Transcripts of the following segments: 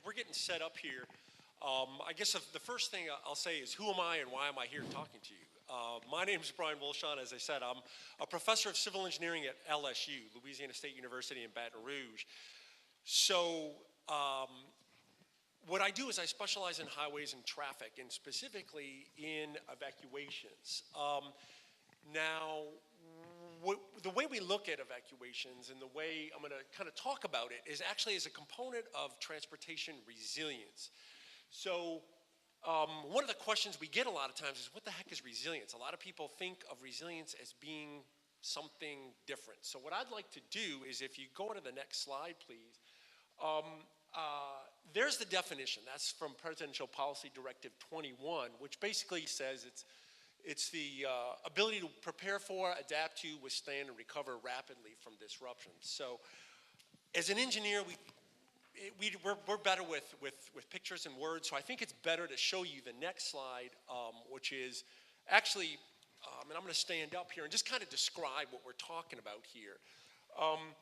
we're getting set up here, I guess the first thing I'll say is, who am I and why am I here talking to you? My name is Brian Wolshon. As I said, I'm a professor of civil engineering at LSU, Louisiana State University in Baton Rouge. So what I do is I specialize in highways and traffic, and specifically in evacuations. Now, the way we look at evacuations and the way I'm going to kind of talk about it is actually as a component of transportation resilience. So one of the questions we get a lot of times is, what the heck is resilience? A lot of people think of resilience as being something different. So what I'd like to do is, if you go to the next slide, please, there's the definition. That's from Presidential Policy Directive 21, which basically says it's the ability to prepare for, adapt to, withstand, and recover rapidly from disruptions. So as an engineer, we're better with pictures and words, so I think it's better to show you the next slide, which is actually, and I'm going to stand up here and just kind of describe what we're talking about here.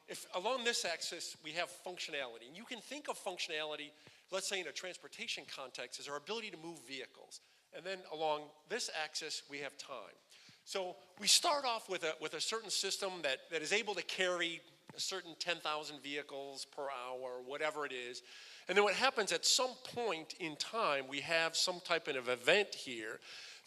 If along this axis we have functionality, and you can think of functionality, let's say in a transportation context, as our ability to move vehicles. And then along this axis, we have time. So we start off with a certain system that is able to carry a certain 10,000 vehicles per hour, whatever it is. And then what happens at some point in time, we have some type of event here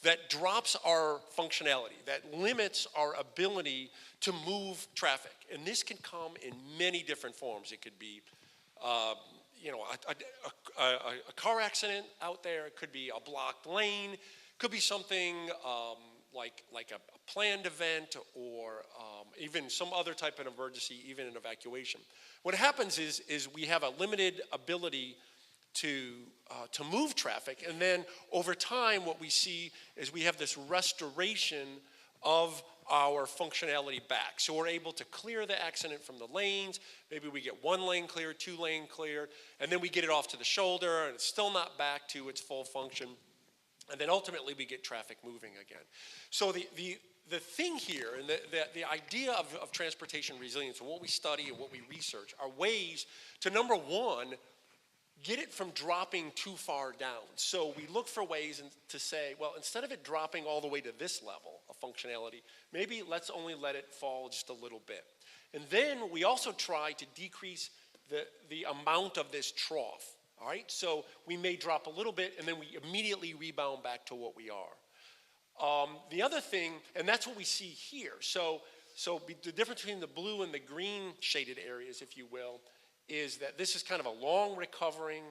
that drops our functionality, that limits our ability to move traffic. And this can come in many different forms. It could be a car accident out there. It could be a blocked lane. It could be something like a planned event, or even some other type of emergency, even an evacuation. What happens is we have a limited ability to move traffic, and then over time what we see is we have this restoration of our functionality back. So we're able to clear the accident from the lanes. Maybe we get one lane clear, two lane clear, and then we get it off to the shoulder, and it's still not back to its full function. And then ultimately we get traffic moving again. So the thing here, and the idea of transportation resilience, and what we study and what we research, are ways to, number one, get it from dropping too far down. So we look for ways to say, well, instead of it dropping all the way to this level of functionality, maybe let's only let it fall just a little bit. And then we also try to decrease the amount of this trough. All right, so we may drop a little bit, and then we immediately rebound back to what we are. The other thing, and that's what we see here. So the difference between the blue and the green shaded areas, if you will, is that this is kind of a long recovering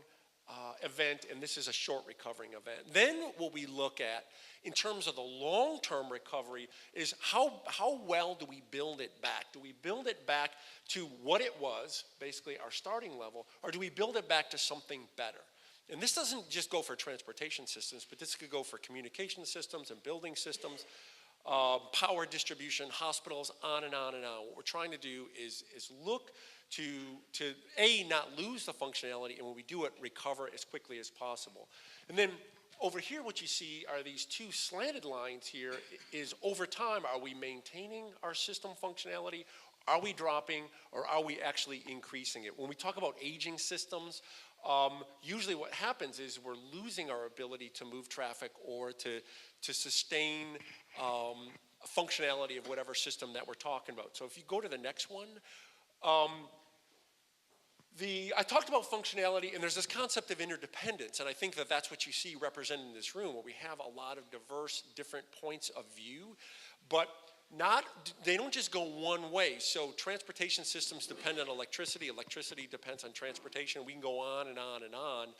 event, and this is a short recovering event. Then what we look at in terms of the long-term recovery is how well do we build it back? Do we build it back to what it was, basically our starting level, or do we build it back to something better? And this doesn't just go for transportation systems, but this could go for communication systems and building systems, power distribution, hospitals, on and on and on. What we're trying to do is look to not lose the functionality, and when we do it, recover as quickly as possible. And then over here, what you see are these two slanted lines here. Is over time, are we maintaining our system functionality? Are we dropping, or are we actually increasing it? When we talk about aging systems, usually what happens is we're losing our ability to move traffic or to sustain functionality of whatever system that we're talking about. So if you go to the next one, I talked about functionality, and there's this concept of interdependence, and I think that that's what you see represented in this room, where we have a lot of diverse, different points of view, but they don't just go one way. So transportation systems depend on electricity. Electricity depends on transportation. We can go on and on and on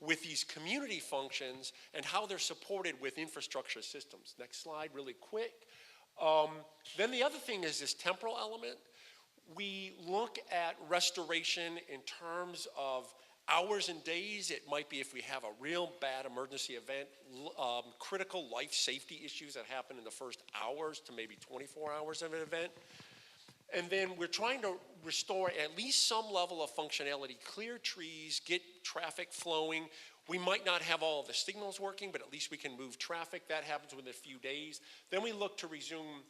with these community functions and how they're supported with infrastructure systems. Next slide, really quick. Then the other thing is this temporal element. We look at restoration in terms of hours and days. It might be if we have a real bad emergency event, critical life safety issues that happen in the first hours to maybe 24 hours of an event. And then we're trying to restore at least some level of functionality, clear trees, get traffic flowing. We might not have all of the signals working, but at least we can move traffic. That happens within a few days. Then we look to resume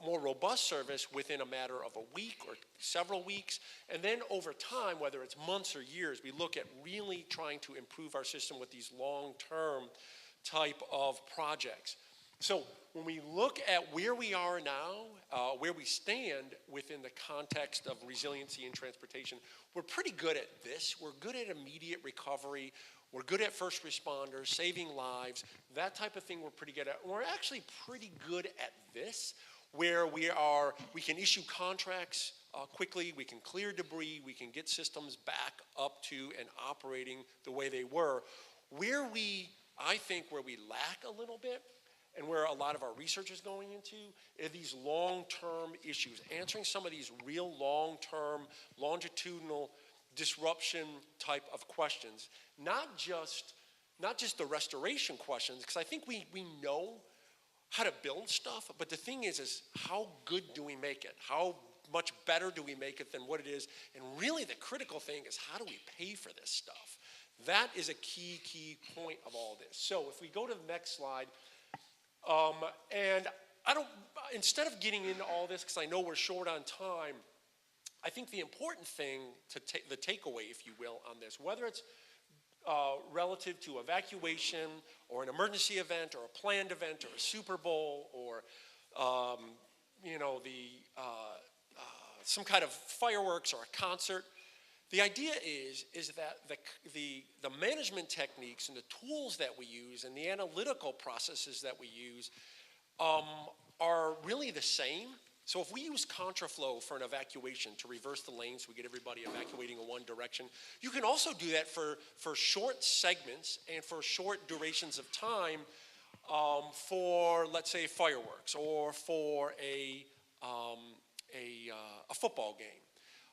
more robust service within a matter of a week or several weeks. And then over time, whether it's months or years, we look at really trying to improve our system with these long-term type of projects. So when we look at where we are now, where we stand within the context of resiliency in transportation, we're pretty good at this. We're good at immediate recovery. We're good at first responders, saving lives, that type of thing we're pretty good at. We're actually pretty good at this, where we can issue contracts quickly, we can clear debris, we can get systems back up to and operating the way they were. I think where we lack a little bit, and where a lot of our research is going into, are these long-term issues, answering some of these real long-term, longitudinal disruption type of questions. Not just the restoration questions, because I think we know how to build stuff, but the thing is how good do we make it? How much better do we make it than what it is? And really the critical thing is, how do we pay for this stuff? That is a key point of all this. So if we go to the next slide, and instead of getting into all this, because I know we're short on time, I think the important thing the takeaway, if you will, on this, whether it's relative to evacuation or an emergency event or a planned event or a Super Bowl or some kind of fireworks or a concert, the idea is that the management techniques and the tools that we use and the analytical processes that we use are really the same. So if we use contraflow for an evacuation to reverse the lane so we get everybody evacuating in one direction, you can also do that for short segments and for short durations of time for, let's say, fireworks or for a football game.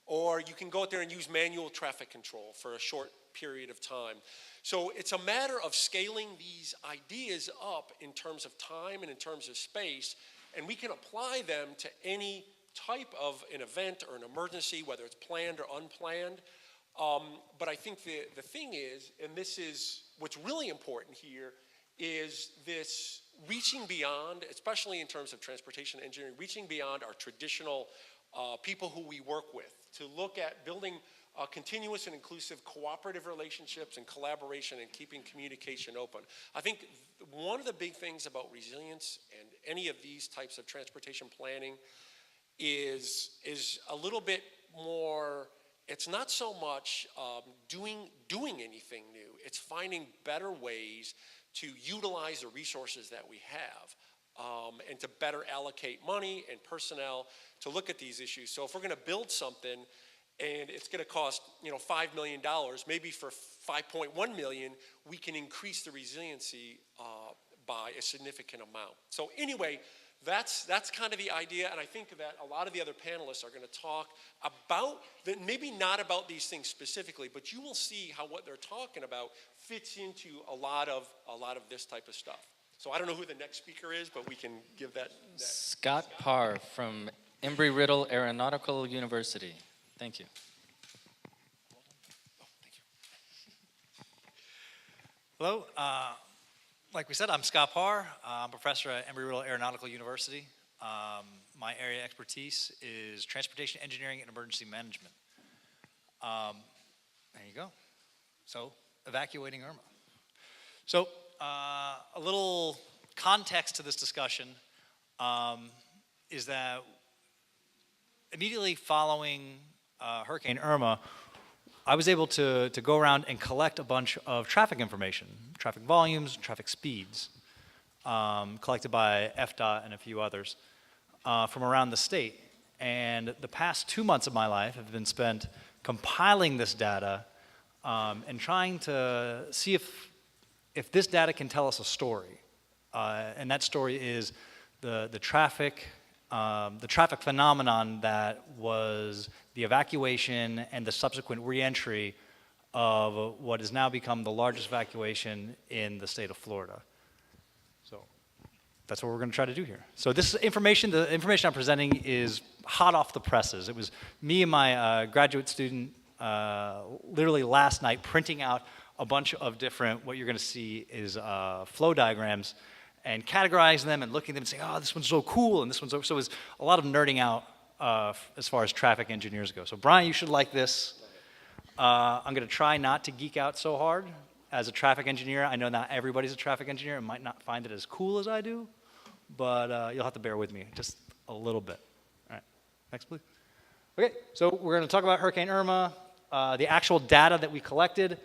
Or you can go out there and use manual traffic control for a short period of time. So it's a matter of scaling these ideas up in terms of time and in terms of space, and we can apply them to any type of an event or an emergency, whether it's planned or unplanned. But I think the thing is, and this is what's really important here, is this reaching beyond, especially in terms of transportation engineering, reaching beyond our traditional people who we work with, to look at building continuous and inclusive cooperative relationships and collaboration and keeping communication open. I think one of the big things about resilience and any of these types of transportation planning is a little bit more, it's not so much doing anything new, it's finding better ways to utilize the resources that we have and to better allocate money and personnel to look at these issues. So if we're gonna build something and it's gonna cost $5 million, maybe for $5.1 million, we can increase the resiliency by a significant amount. So anyway, that's kind of the idea, and I think that a lot of the other panelists are gonna talk about, maybe not about these things specifically, but you will see how what they're talking about fits into a lot of this type of stuff. So I don't know who the next speaker is, but we can give that next. Scott Parr from Embry-Riddle Aeronautical University. Thank you. Hello. Like we said, I'm Scott Parr. I'm a professor at Embry-Riddle Aeronautical University. My area of expertise is transportation engineering and emergency management. There you go. So, evacuating Irma. So, a little context to this discussion is that immediately following Hurricane Irma, I was able to go around and collect a bunch of traffic information, traffic volumes, traffic speeds, collected by FDOT and a few others from around the state. And the past 2 months of my life have been spent compiling this data and trying to see if this data can tell us a story. And that story is the traffic phenomenon that was the evacuation and the subsequent reentry of what has now become the largest evacuation in the state of Florida. So that's what we're going to try to do here. So this information, the information I'm presenting is hot off the presses. It was me and my graduate student literally last night printing out a bunch of different, what you're going to see is flow diagrams and categorizing them and looking at them and saying, oh, this one's so cool, and this one's so it's a lot of nerding out as far as traffic engineers go. So Brian, you should like this. I'm going to try not to geek out so hard as a traffic engineer. I know not everybody's a traffic engineer and might not find it as cool as I do, but you'll have to bear with me just a little bit. All right, next please. Okay, so we're going to talk about Hurricane Irma, the actual data that we collected,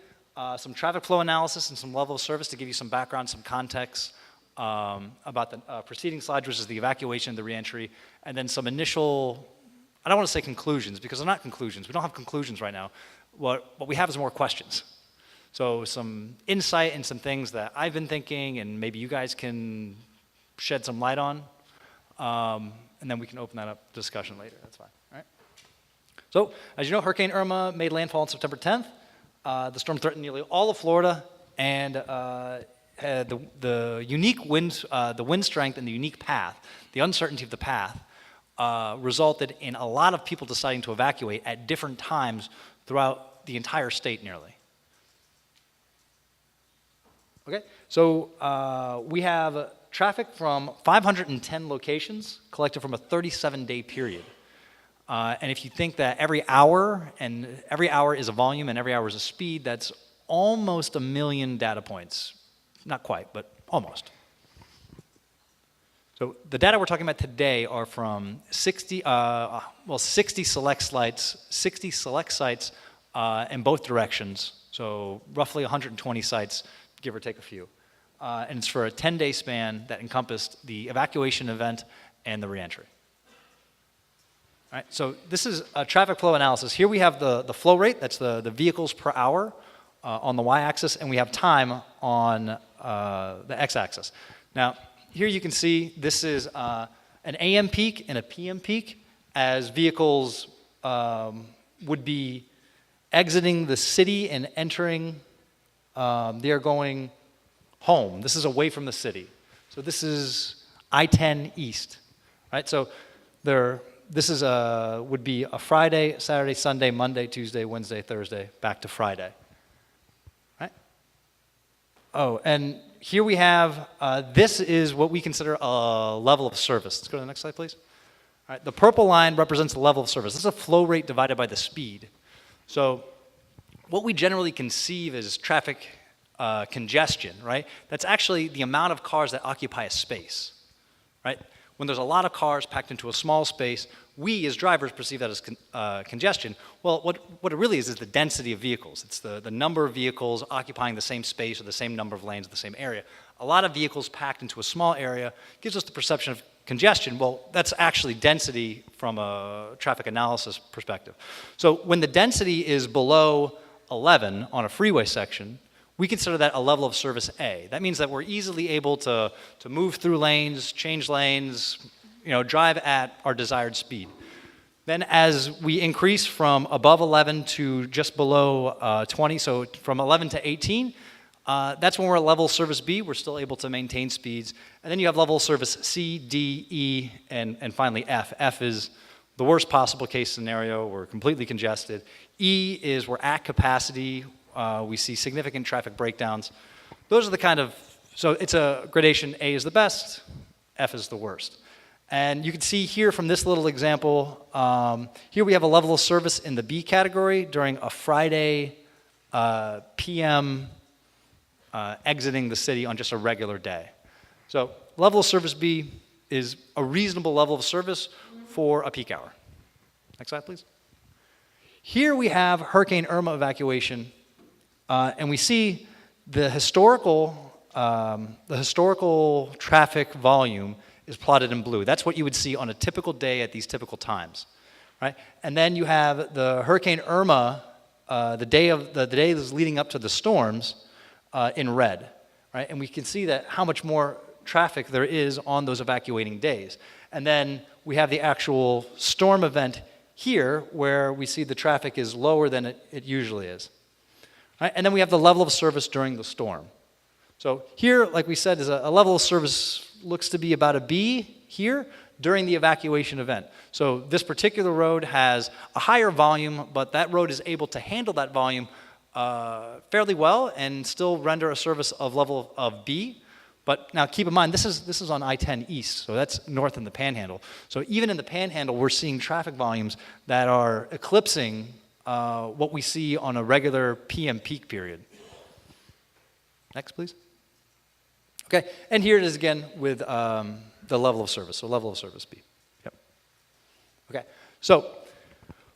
some traffic flow analysis and some level of service to give you some background, some context about the preceding slides, which is the evacuation, the reentry, and then some initial, I don't want to say conclusions because they're not conclusions. We don't have conclusions right now. What we have is more questions. So some insight and some things that I've been thinking and maybe you guys can shed some light on, and then we can open that up to discussion later. That's fine. All right. So, as you know, Hurricane Irma made landfall on September 10th. The storm threatened nearly all of Florida, and had the unique wind, the wind strength and the unique path, the uncertainty of the path, resulted in a lot of people deciding to evacuate at different times throughout the entire state nearly. Okay, so we have traffic from 510 locations collected from a 37-day period. And if you think that every hour is a volume and every hour is a speed, that's almost 1 million data points. Not quite, but almost. So the data we're talking about today are from 60 select sites in both directions. So roughly 120 sites, give or take a few. And it's for a 10-day span that encompassed the evacuation event and the reentry. All right, so this is a traffic flow analysis. Here we have the flow rate, that's the vehicles per hour on the y-axis, and we have time on the x-axis. Now, here you can see this is an AM peak and a PM peak as vehicles would be exiting the city and entering, they are going home. This is away from the city. So this is I-10 East, right? So this is would be a Friday, Saturday, Sunday, Monday, Tuesday, Wednesday, Thursday, back to Friday, right? Oh, and here we have, this is what we consider a level of service. Let's go to the next slide, please. All right, the purple line represents the level of service. This is a flow rate divided by the speed. So what we generally conceive as traffic congestion, right? That's actually the amount of cars that occupy a space, right? When there's a lot of cars packed into a small space, we as drivers perceive that as congestion. Well, what it really is the density of vehicles. It's the number of vehicles occupying the same space or the same number of lanes in the same area. A lot of vehicles packed into a small area gives us the perception of congestion. Well, that's actually density from a traffic analysis perspective. So when the density is below 11 on a freeway section, we consider that a level of service A. That means that we're easily able to move through lanes, change lanes, drive at our desired speed. Then as we increase from above 11 to just below 20, so from 11 to 18, that's when we're at level service B. We're still able to maintain speeds. And then you have level service C, D, E, and finally F. F is the worst possible case scenario. We're completely congested. E is we're at capacity. We see significant traffic breakdowns. Those are the kind of, so it's a gradation. A is the best, F is the worst. And you can see here from this little example, here we have a level of service in the B category during a Friday PM exiting the city on just a regular day. So level of service B is a reasonable level of service for a peak hour. Next slide, please. Here we have Hurricane Irma evacuation. And we see the historical traffic volume is plotted in blue. That's what you would see on a typical day at these typical times, right? And then you have the Hurricane Irma, the day that's leading up to the storms, in red, right? And we can see that how much more traffic there is on those evacuating days. And then we have the actual storm event here, where we see the traffic is lower than it usually is. Right? And then we have the level of service during the storm. So here, like we said, is a level of service looks to be about a B here during the evacuation event. So this particular road has a higher volume, but that road is able to handle that volume fairly well and still render a service of level of B. But now keep in mind, this is on I-10 East, so that's north in the Panhandle. So even in the Panhandle, we're seeing traffic volumes that are eclipsing what we see on a regular PM peak period. Next, please. Okay, and here it is again with the level of service, so level of service B. Yep. Okay, so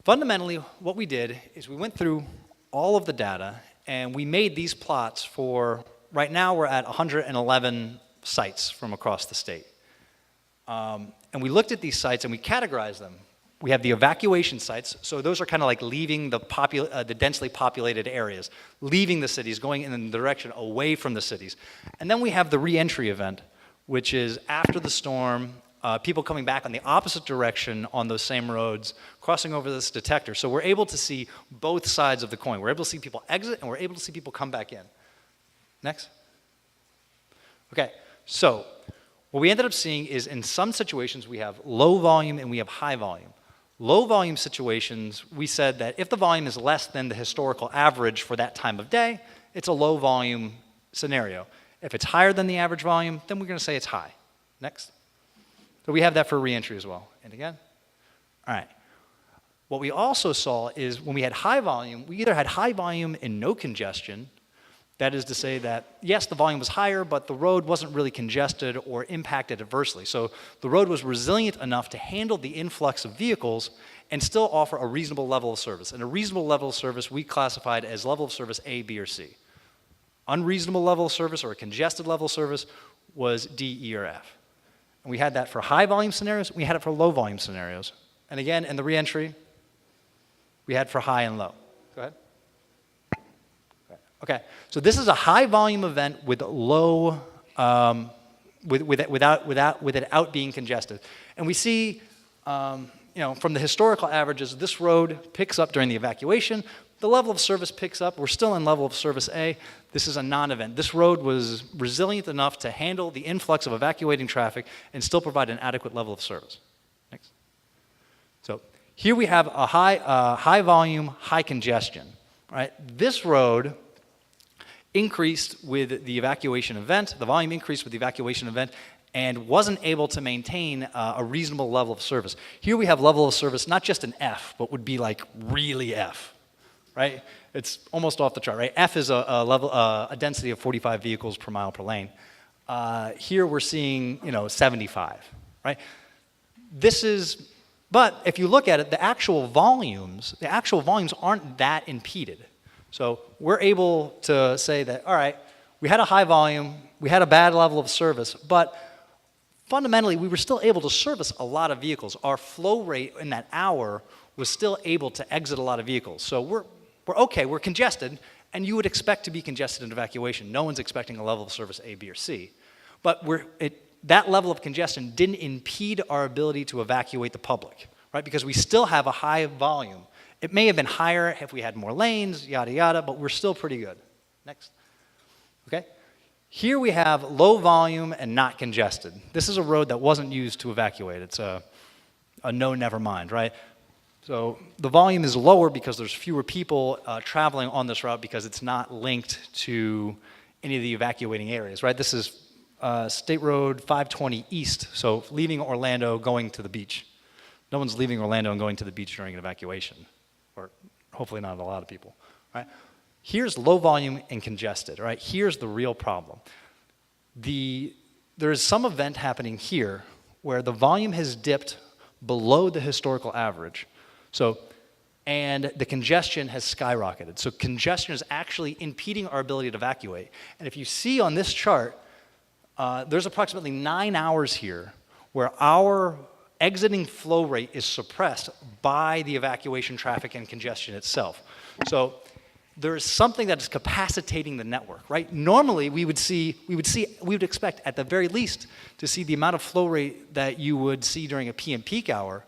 fundamentally what we did is we went through all of the data and we made these plots for, right now we're at 111 sites from across the state. And we looked at these sites and we categorized them. We have the evacuation sites, so those are kind of like leaving the densely populated areas, leaving the cities, going in the direction away from the cities. And then we have the re-entry event, which is after the storm, people coming back on the opposite direction on those same roads, crossing over this detector. So we're able to see both sides of the coin. We're able to see people exit and we're able to see people come back in. Next. Okay, so what we ended up seeing is in some situations we have low volume and we have high volume. Low volume situations, we said that if the volume is less than the historical average for that time of day, it's a low volume scenario. If it's higher than the average volume, then we're going to say it's high. Next. So we have that for reentry as well. And again. All right. What we also saw is when we had high volume, we either had high volume and no congestion. That is to say that, yes, the volume was higher, but the road wasn't really congested or impacted adversely. So the road was resilient enough to handle the influx of vehicles and still offer a reasonable level of service. And a reasonable level of service we classified as level of service A, B, or C. Unreasonable level of service or a congested level of service was D, E, or F. And we had that for high volume scenarios, we had it for low volume scenarios. And again, in the reentry, we had for high and low. Go ahead. Okay, so this is a high volume event with low, without being congested. And we see, from the historical averages, this road picks up during the evacuation. The level of service picks up. We're still in level of service A. This is a non-event. This road was resilient enough to handle the influx of evacuating traffic and still provide an adequate level of service. Next. So here we have a high volume, high congestion. Right? This road increased with the evacuation event, the volume increased with the evacuation event, and wasn't able to maintain a reasonable level of service. Here we have level of service, not just an F, but would be like really F, right? It's almost off the chart, right? F is a density of 45 vehicles per mile per lane. Here we're seeing, 75, right? But if you look at it, the actual volumes aren't that impeded. So we're able to say that, all right, we had a high volume, we had a bad level of service, but fundamentally we were still able to service a lot of vehicles. Our flow rate in that hour was still able to exit a lot of vehicles. So we're okay, we're congested, and you would expect to be congested in evacuation. No one's expecting a level of service A, B, or C. But that level of congestion didn't impede our ability to evacuate the public, right? Because we still have a high volume. It may have been higher if we had more lanes, yada, yada, but we're still pretty good. Next. Okay. Here we have low volume and not congested. This is a road that wasn't used to evacuate. It's a no, never mind, right? So the volume is lower because there's fewer people traveling on this route because it's not linked to any of the evacuating areas, right? This is State Road 520 East, so leaving Orlando, going to the beach. No one's leaving Orlando and going to the beach during an evacuation. Or hopefully not a lot of people, right? Here's low volume and congested, right? Here's the real problem. There is some event happening here where the volume has dipped below the historical average. And the congestion has skyrocketed. So congestion is actually impeding our ability to evacuate. And if you see on this chart, there's approximately 9 hours here where our exiting flow rate is suppressed by the evacuation traffic and congestion itself. So there is something that is capacitating the network, right? Normally we would expect at the very least to see the amount of flow rate that you would see during a PM peak hour.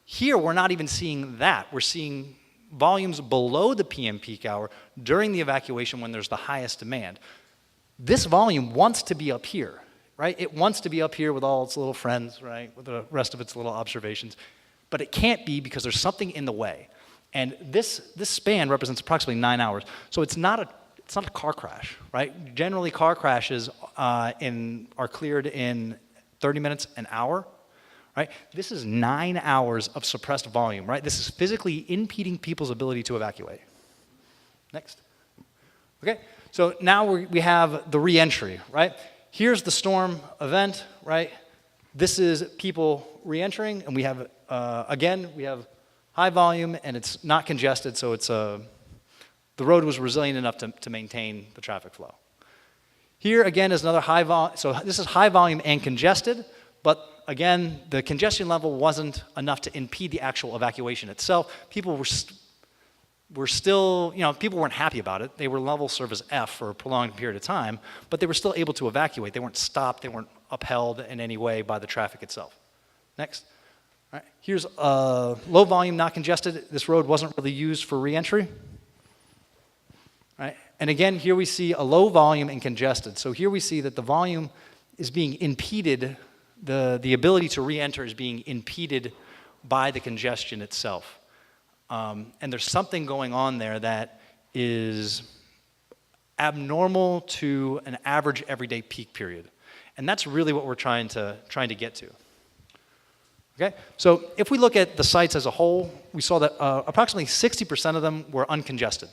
Here we're not even seeing that. We're seeing volumes below the PM peak hour during the evacuation when there's the highest demand. This volume wants to be up here. Right? It wants to be up here with all its little friends, right? With the rest of its little observations. But it can't be because there's something in the way. And this span represents approximately 9 hours. So it's not it's not a car crash, right? Generally, car crashes are cleared in 30 minutes, an hour, right? This is 9 hours of suppressed volume, right? This is physically impeding people's ability to evacuate. Next. Okay, so now we have the re-entry, right? Here's the storm event, right? This is people re-entering, and we have, again, we have high volume, and it's not congested, so it's the road was resilient enough to maintain the traffic flow. Here, again, is another high volume, so this is high volume and congested, but again, the congestion level wasn't enough to impede the actual evacuation itself. People were still, people weren't happy about it. They were level service F for a prolonged period of time, but they were still able to evacuate. They weren't stopped, they weren't upheld in any way by the traffic itself. Next. All right. Here's low volume, not congested. This road wasn't really used for re-entry. Right. And again, here we see a low volume and congested. So here we see that the volume is being impeded, the ability to re-enter is being impeded by the congestion itself. And there's something going on there that is abnormal to an average everyday peak period. And that's really what we're trying to get to. Okay? So if we look at the sites as a whole, we saw that approximately 60% of them were uncongested.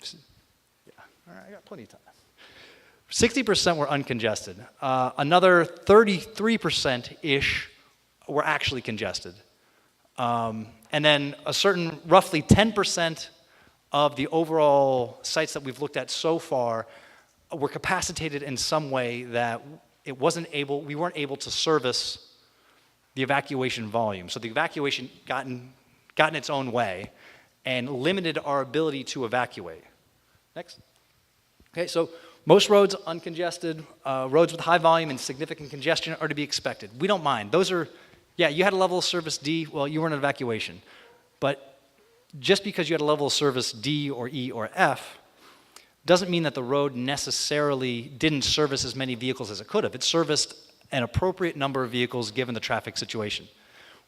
Yeah, all right, I got plenty of time. 60% were uncongested. Another 33%-ish were actually congested. And then a certain, roughly 10% of the overall sites that we've looked at so far were capacitated in some way that we weren't able to service the evacuation volume. So the evacuation got in its own way and limited our ability to evacuate. Next. Okay, so most roads uncongested, roads with high volume and significant congestion are to be expected. We don't mind. Those are, yeah, you had a level of service D, well, you were in evacuation. But just because you had a level of service D or E or F doesn't mean that the road necessarily didn't service as many vehicles as it could have. It serviced an appropriate number of vehicles given the traffic situation.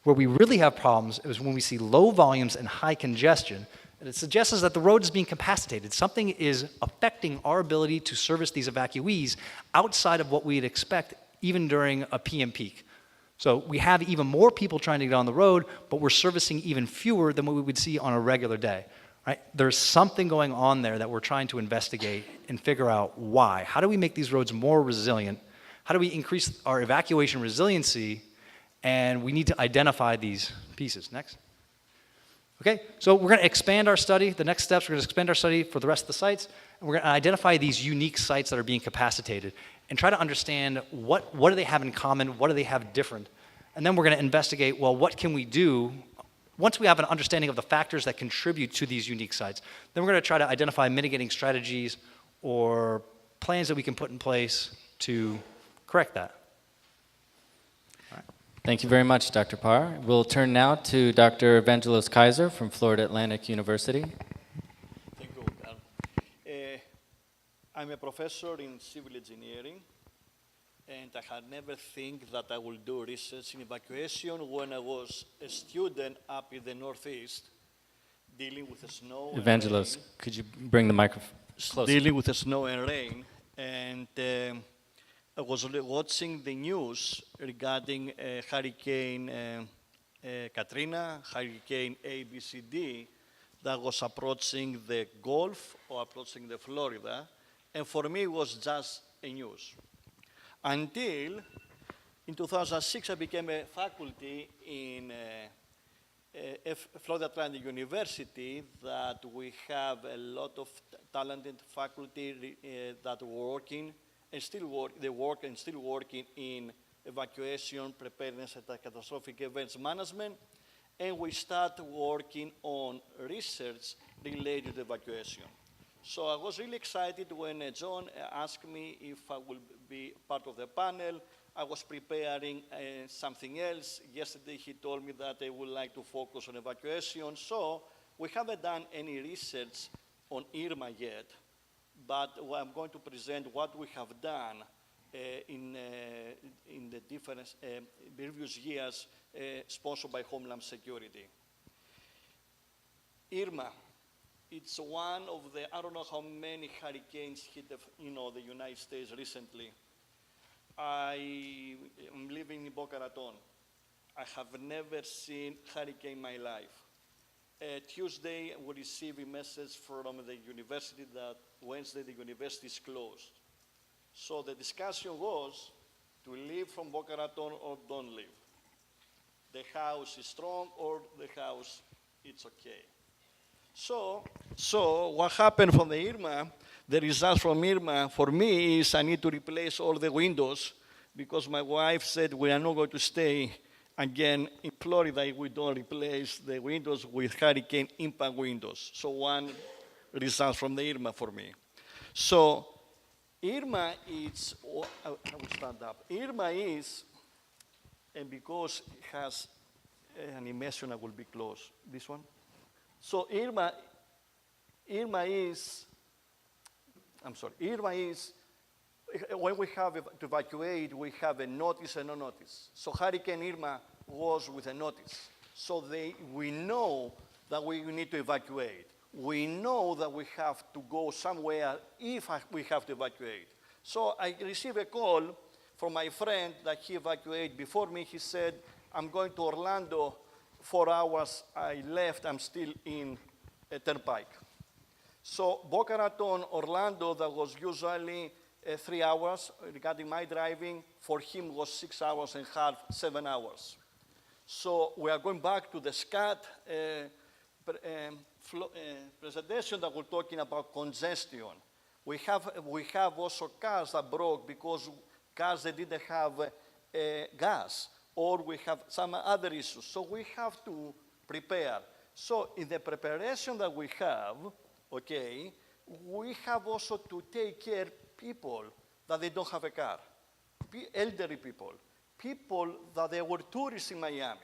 Where we really have problems is when we see low volumes and high congestion, and it suggests that the road is being capacitated. Something is affecting our ability to service these evacuees outside of what we'd expect even during a PM peak. So we have even more people trying to get on the road, but we're servicing even fewer than what we would see on a regular day. Right? There's something going on there that we're trying to investigate and figure out why. How do we make these roads more resilient? How do we increase our evacuation resiliency? And we need to identify these pieces. Next. Okay, so we're going to expand our study. The next steps, we're going to expand our study for the rest of the sites. And we're going to identify these unique sites that are being capacitated and try to understand what do they have in common, what do they have different. And then we're going to investigate, well, what can we do once we have an understanding of the factors that contribute to these unique sites. Then we're going to try to identify mitigating strategies or plans that we can put in place to correct that. Thank you very much, Dr. Parr. We'll turn now to Dr. Evangelist Kaiser from Florida Atlantic University. Thank you, Carl. I'm a professor in civil engineering, and I had never think that I would do research in evacuation when I was a student up in the Northeast, dealing with the snow Evangelist, could you bring the microphone closer? Dealing with the snow and rain, and I was watching the news regarding Hurricane Katrina, Hurricane ABCD, that was approaching the Gulf or approaching the Florida, and for me it was just a news. Until in 2006 I became a faculty in Florida Atlantic University, that we have a lot of talented faculty that were working and still working in evacuation, preparedness, and catastrophic events management, and we start working on research related to evacuation. So I was really excited when John asked me if I would be part of the panel. I was preparing something else. Yesterday he told me that I would like to focus on evacuation. So we haven't done any research on Irma yet, but I'm going to present what we have done in the different previous years sponsored by Homeland Security. Irma It's one of the, I don't know how many hurricanes hit the United States recently. I am living in Boca Raton. I have never seen hurricane in my life. Tuesday, we received a message from the university that Wednesday the university is closed. So the discussion was to leave from Boca Raton or don't leave. The house is strong or the house, it's okay. So what happened from the Irma, the results from Irma for me is I need to replace all the windows because my wife said we are not going to stay again in Florida if we don't replace the windows with hurricane impact windows. So one result from the Irma for me. So Irma is, I will stand up. Irma is, and because it has an animation, I will be close. This one. So Irma is, when we have to evacuate, we have a notice and no notice. So Hurricane Irma was with a notice. So we know that we need to evacuate. We know that we have to go somewhere if we have to evacuate. So I received a call from my friend that he evacuated before me. He said, I'm going to Orlando, 4 hours I left, I'm still in a turnpike. So Boca Raton, Orlando, that was usually 3 hours regarding my driving, for him was 6 hours and a half, 7 hours. So we are going back to the SCAT presentation that we're talking about congestion. We have also cars that broke because cars that didn't have gas, or we have some other issues. So we have to prepare. So in the preparation that we have, okay, we have also to take care of people that they don't have a car, elderly people that they were tourists in Miami,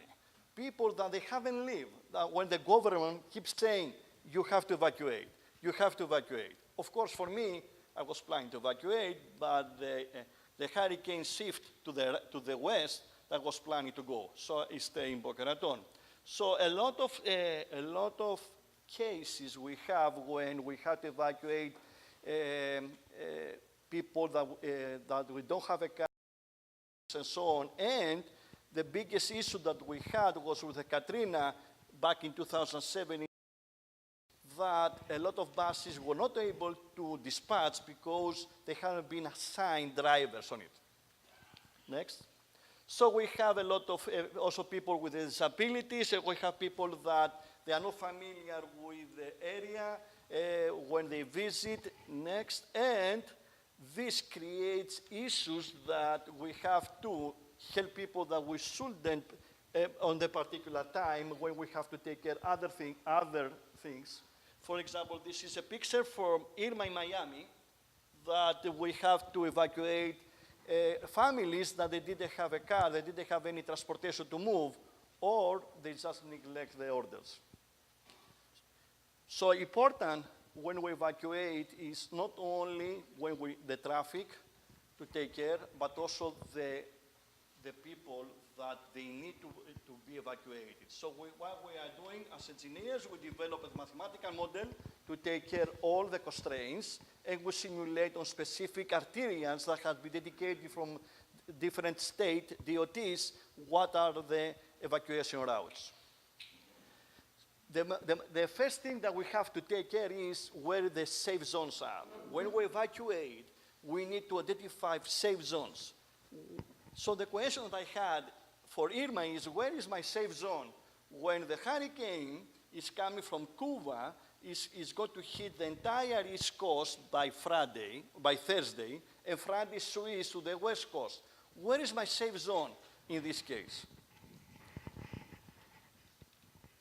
people that they haven't lived, that when the government keeps saying, you have to evacuate, you have to evacuate. Of course, for me, I was planning to evacuate, but the hurricane shift to the west, that was planning to go. So I stay in Boca Raton. So a lot of cases we have when we have to evacuate people that we don't have a car and so on. And the biggest issue that we had was with the Katrina back in 2007, that a lot of buses were not able to dispatch because they haven't been assigned drivers on it. Next. So we have a lot of also people with disabilities. We have people that they are not familiar with the area when they visit. Next. And this creates issues that we have to help people that we shouldn't on the particular time when we have to take care of other things. For example, this is a picture from Irma in Miami that we have to evacuate families that they didn't have a car, they didn't have any transportation to move, or they just neglect the orders. So important when we evacuate is not only when the traffic to take care, but also the people that they need to be evacuated. So what we are doing as engineers, we develop a mathematical model to take care of all the constraints, and we simulate on specific arterials that have been dedicated from different state DOTs, what are the evacuation routes. The first thing that we have to take care is where the safe zones are. When we evacuate, we need to identify safe zones. So the question that I had for Irma is, where is my safe zone? When the hurricane is coming from Cuba, is going to hit the entire East Coast by Thursday, and Friday Swiss to the West Coast. Where is my safe zone in this case?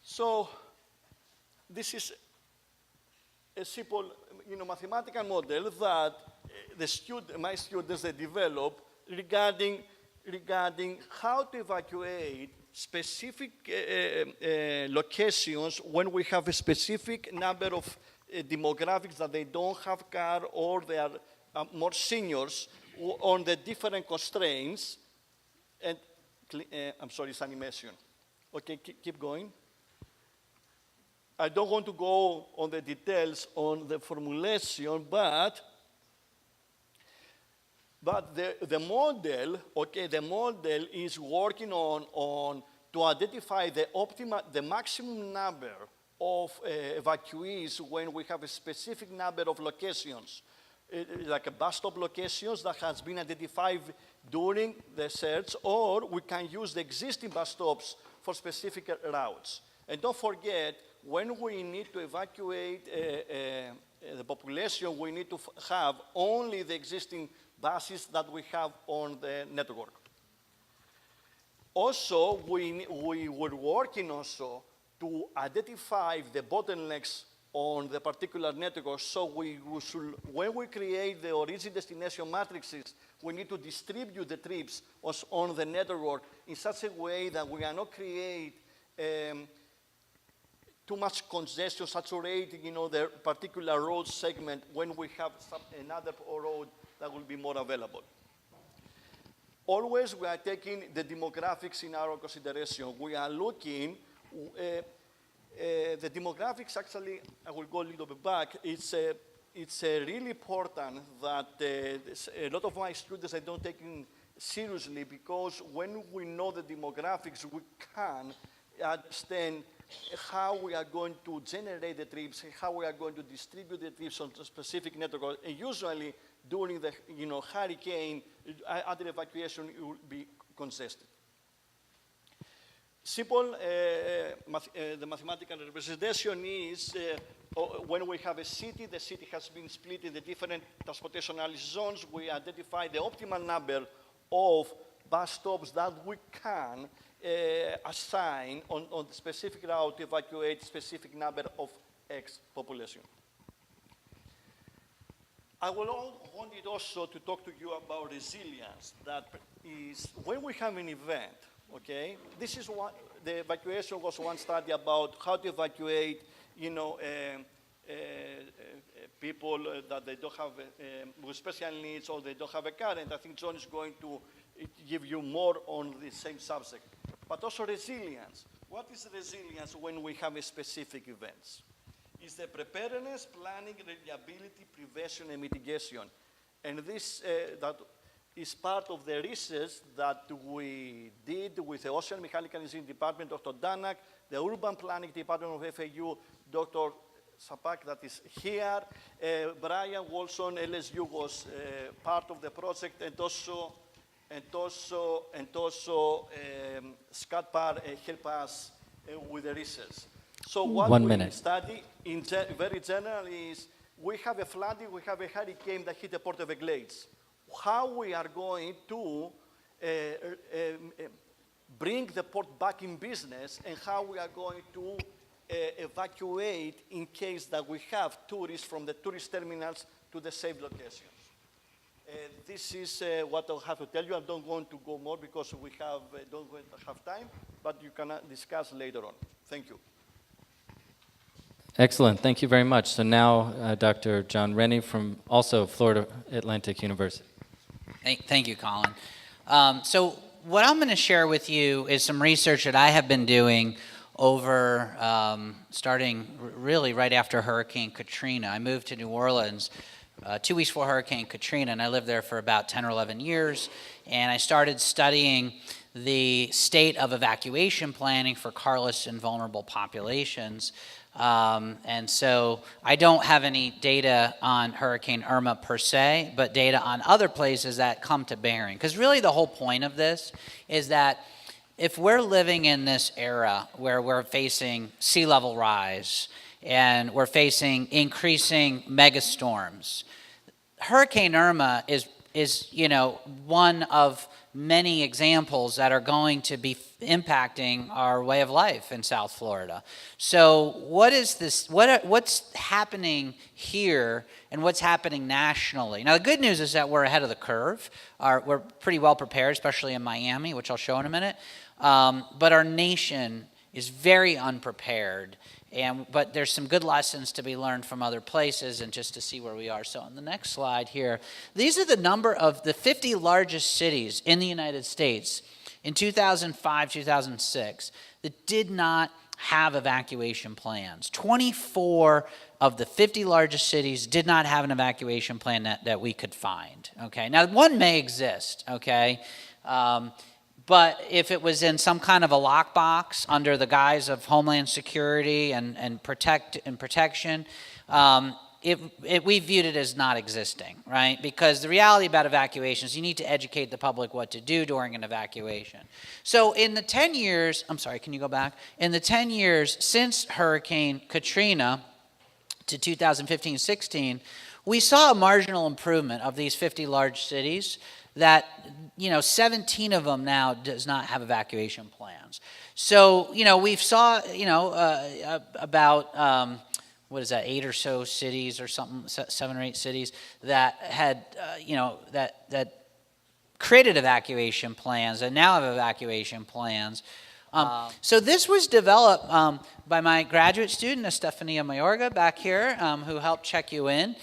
So this is a simple, mathematical model that my students they develop regarding how to evacuate specific locations when we have a specific number of demographics that they don't have car or they are more seniors on the different constraints. And I'm sorry, it's animation. Okay, keep going. I don't want to go on the details on the formulation, but the model, okay, the model is working on to identify the maximum number of evacuees when we have a specific number of locations, like a bus stop locations that has been identified during the search, or we can use the existing bus stops for specific routes. And don't forget, when we need to evacuate the population, we need to have only the existing buses that we have on the network. Also, we were working also to identify the bottlenecks on the particular network. So when we create the origin destination matrices, we need to distribute the trips on the network in such a way that we are not create too much congestion, saturating, the particular road segment when we have another road that will be more available. Always we are taking the demographics in our consideration. We are looking, the demographics actually, I will go a little bit back, it's really important that a lot of my students, I don't take it seriously, because when we know the demographics, we can understand how we are going to generate the trips, how we are going to distribute the trips on a specific network. And usually during the hurricane, other evacuation will be congested. Simple, the mathematical representation is when we have a city, the city has been split in the different transportation analysis zones. We identify the optimal number of bus stops that we can assign on the specific route to evacuate specific number of X population. I wanted also to talk to you about resilience. That is, when we have an event, okay, this is what the evacuation was one study about how to evacuate, people that they don't have with special needs or they don't have a car, and I think John is going to give you more on the same subject. But also resilience. What is resilience when we have a specific events? It's the preparedness, planning, reliability, prevention, and mitigation. And this that is part of the research that we did with the Ocean Mechanical Engineering Department, Dr. Danak, the Urban Planning Department of FAU, Dr. Sapak, that is here. Brian Wolshon, LSU, was part of the project, and also Scott Parr helped us with the research. So what we study in very general is we have a flooding, we have a hurricane that hit the Port of Everglades. How we are going to bring the port back in business, and how we are going to evacuate in case that we have tourists from the tourist terminals to the safe locations. This is what I have to tell you. I don't want to go more because we don't have time, but you can discuss later on. Thank you. Excellent. Thank you very much. So now, Dr. John Rennie from also Florida Atlantic University. Thank you, Colin. So what I'm going to share with you is some research that I have been doing over starting really right after Hurricane Katrina. I moved to New Orleans 2 weeks before Hurricane Katrina, and I lived there for about 10 or 11 years, and I started studying the state of evacuation planning for Carlos and vulnerable populations. And so I don't have any data on Hurricane Irma per se, but data on other places that come to bearing. Because really the whole point of this is that if we're living in this era where we're facing sea level rise and we're facing increasing megastorms, Hurricane Irma is one of many examples that are going to be impacting our way of life in South Florida. So what is this? What's happening here and what's happening nationally? Now, the good news is that we're ahead of the curve. We're pretty well prepared, especially in Miami, which I'll show in a minute. But our nation is very unprepared. But there's some good lessons to be learned from other places and just to see where we are. So on the next slide here, these are the number of the 50 largest cities in the United States in 2005, 2006 that did not have evacuation plans. 24 of the 50 largest cities did not have an evacuation plan that we could find, okay? Now, one may exist, okay? But if it was in some kind of a lockbox under the guise of Homeland Security and protection, we viewed it as not existing, right? Because the reality about evacuations, you need to educate the public what to do during an evacuation. So in the 10 years, I'm sorry, can you go back? In the 10 years since Hurricane Katrina to 2015-16, we saw a marginal improvement of these 50 large cities that, 17 of them now does not have evacuation plans. So, we've saw, about, 8 or so cities or something, 7 or 8 cities that had, that created evacuation plans and now have evacuation plans. So this was developed by my graduate student, Estefania Mayorga, back here, who helped check you in.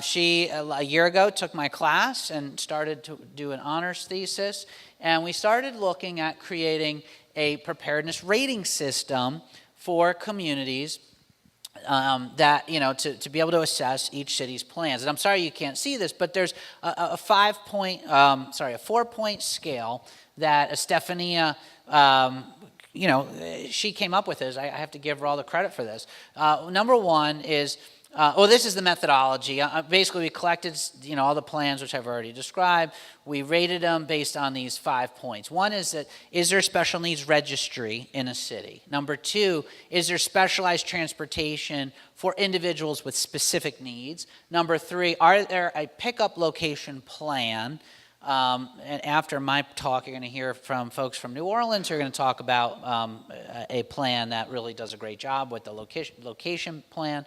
She, a year ago, took my class and started to do an honors thesis. And we started looking at creating a preparedness rating system for communities that, to be able to assess each city's plans. And I'm sorry you can't see this, but there's a 4-point scale that Estefania, she came up with this. I have to give her all the credit for this. Number one is, this is the methodology. Basically, we collected, all the plans, which I've already described. We rated them based on these 5 points. One is that, is there a special needs registry in a city? Number 2, is there specialized transportation for individuals with specific needs? Number 3, are there a pickup location plan? And after my talk, you're going to hear from folks from New Orleans who are going to talk about a plan that really does a great job with the location plan.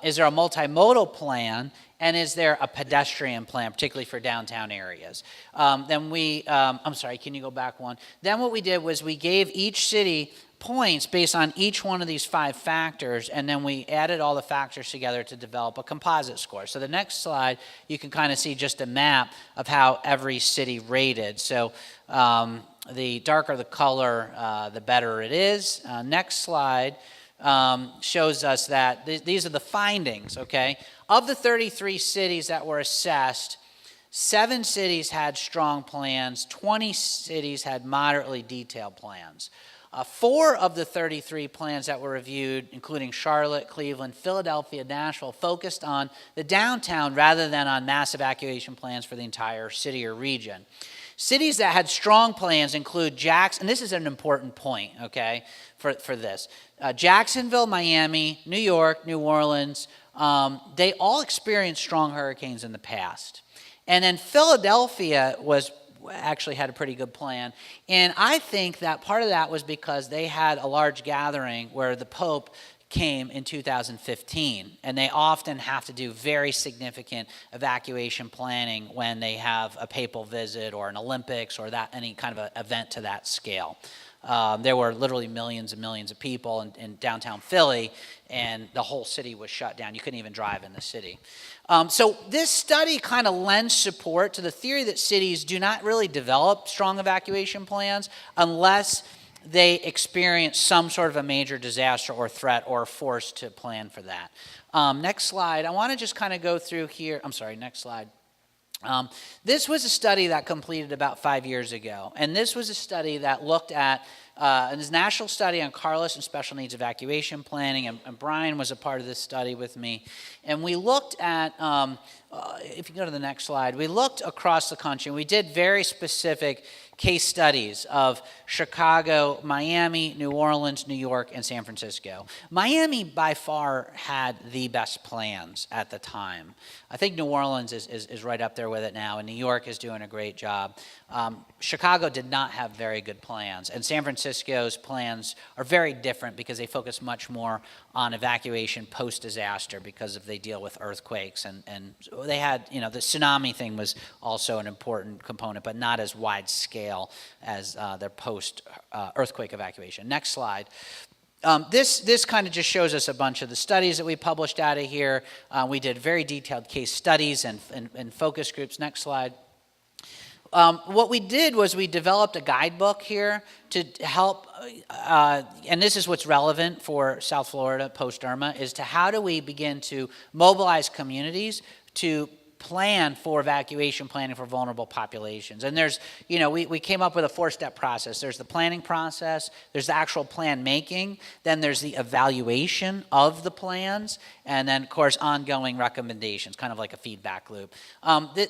Is there a multimodal plan? And is there a pedestrian plan, particularly for downtown areas? Then I'm sorry, can you go back one? Then what we did was we gave each city points based on each one of these 5 factors, and then we added all the factors together to develop a composite score. So the next slide, you can kind of see just a map of how every city rated. So the darker the color, the better it is. Next slide shows us that these are the findings, okay? Of the 33 cities that were assessed, 7 cities had strong plans, 20 cities had moderately detailed plans. 4 of the 33 plans that were reviewed, including Charlotte, Cleveland, Philadelphia, Nashville, focused on the downtown rather than on mass evacuation plans for the entire city or region. Cities that had strong plans include Jackson, and this is an important point, okay, for this. Jacksonville, Miami, New York, New Orleans, they all experienced strong hurricanes in the past. And then Philadelphia actually had a pretty good plan. And I think that part of that was because they had a large gathering where the Pope came in 2015, and they often have to do very significant evacuation planning when they have a papal visit or an Olympics or any kind of event to that scale. There were literally millions and millions of people in downtown Philly, and the whole city was shut down. You couldn't even drive in the city. So this study kind of lends support to the theory that cities do not really develop strong evacuation plans unless they experience some sort of a major disaster or threat or are forced to plan for that. Next slide. I want to just kind of go through here. I'm sorry, next slide. This was a study that completed about 5 years ago, and this was a study that looked at a national study on Carlos and special needs evacuation planning, and Brian was a part of this study with me. And we looked at, if you go to the next slide, we looked across the country, and we did very specific case studies of Chicago, Miami, New Orleans, New York, and San Francisco. Miami, by far, had the best plans at the time. I think New Orleans is right up there with it now, and New York is doing a great job. Chicago did not have very good plans, and San Francisco's plans are very different because they focus much more on evacuation post-disaster because they deal with earthquakes, and they had, the tsunami thing was also an important component, but not as wide scale as their post-earthquake evacuation. Next slide. This kind of just shows us a bunch of the studies that we published out of here. We did very detailed case studies and focus groups. Next slide. what we did was we developed a guidebook here to help, and this is what's relevant for South Florida post-Irma, is to how do we begin to mobilize communities to plan for evacuation planning for vulnerable populations. And there's, we came up with a 4-step process. There's the planning process, there's the actual plan making, then there's the evaluation of the plans, and then, of course, ongoing recommendations, kind of like a feedback loop.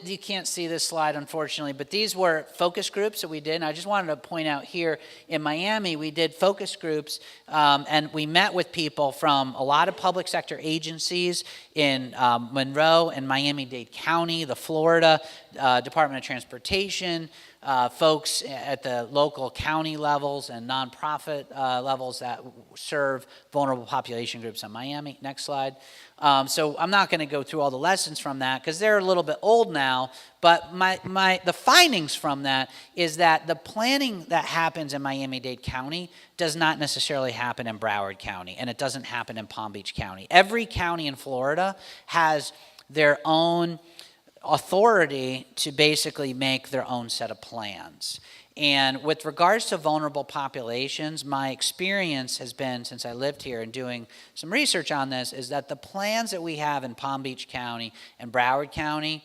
You can't see this slide, unfortunately, but these were focus groups that we did, and I just wanted to point out here in Miami, we did focus groups, and we met with people from a lot of public sector agencies in Monroe and Miami-Dade County, the Florida Department of Transportation, folks at the local county levels and nonprofit levels that serve vulnerable population groups in Miami. Next slide. So I'm not going to go through all the lessons from that because they're a little bit old now, but the findings from that is that the planning that happens in Miami-Dade County does not necessarily happen in Broward County, and it doesn't happen in Palm Beach County. Every county in Florida has their own authority to basically make their own set of plans. And with regards to vulnerable populations, my experience has been, since I lived here and doing some research on this, is that the plans that we have in Palm Beach County and Broward County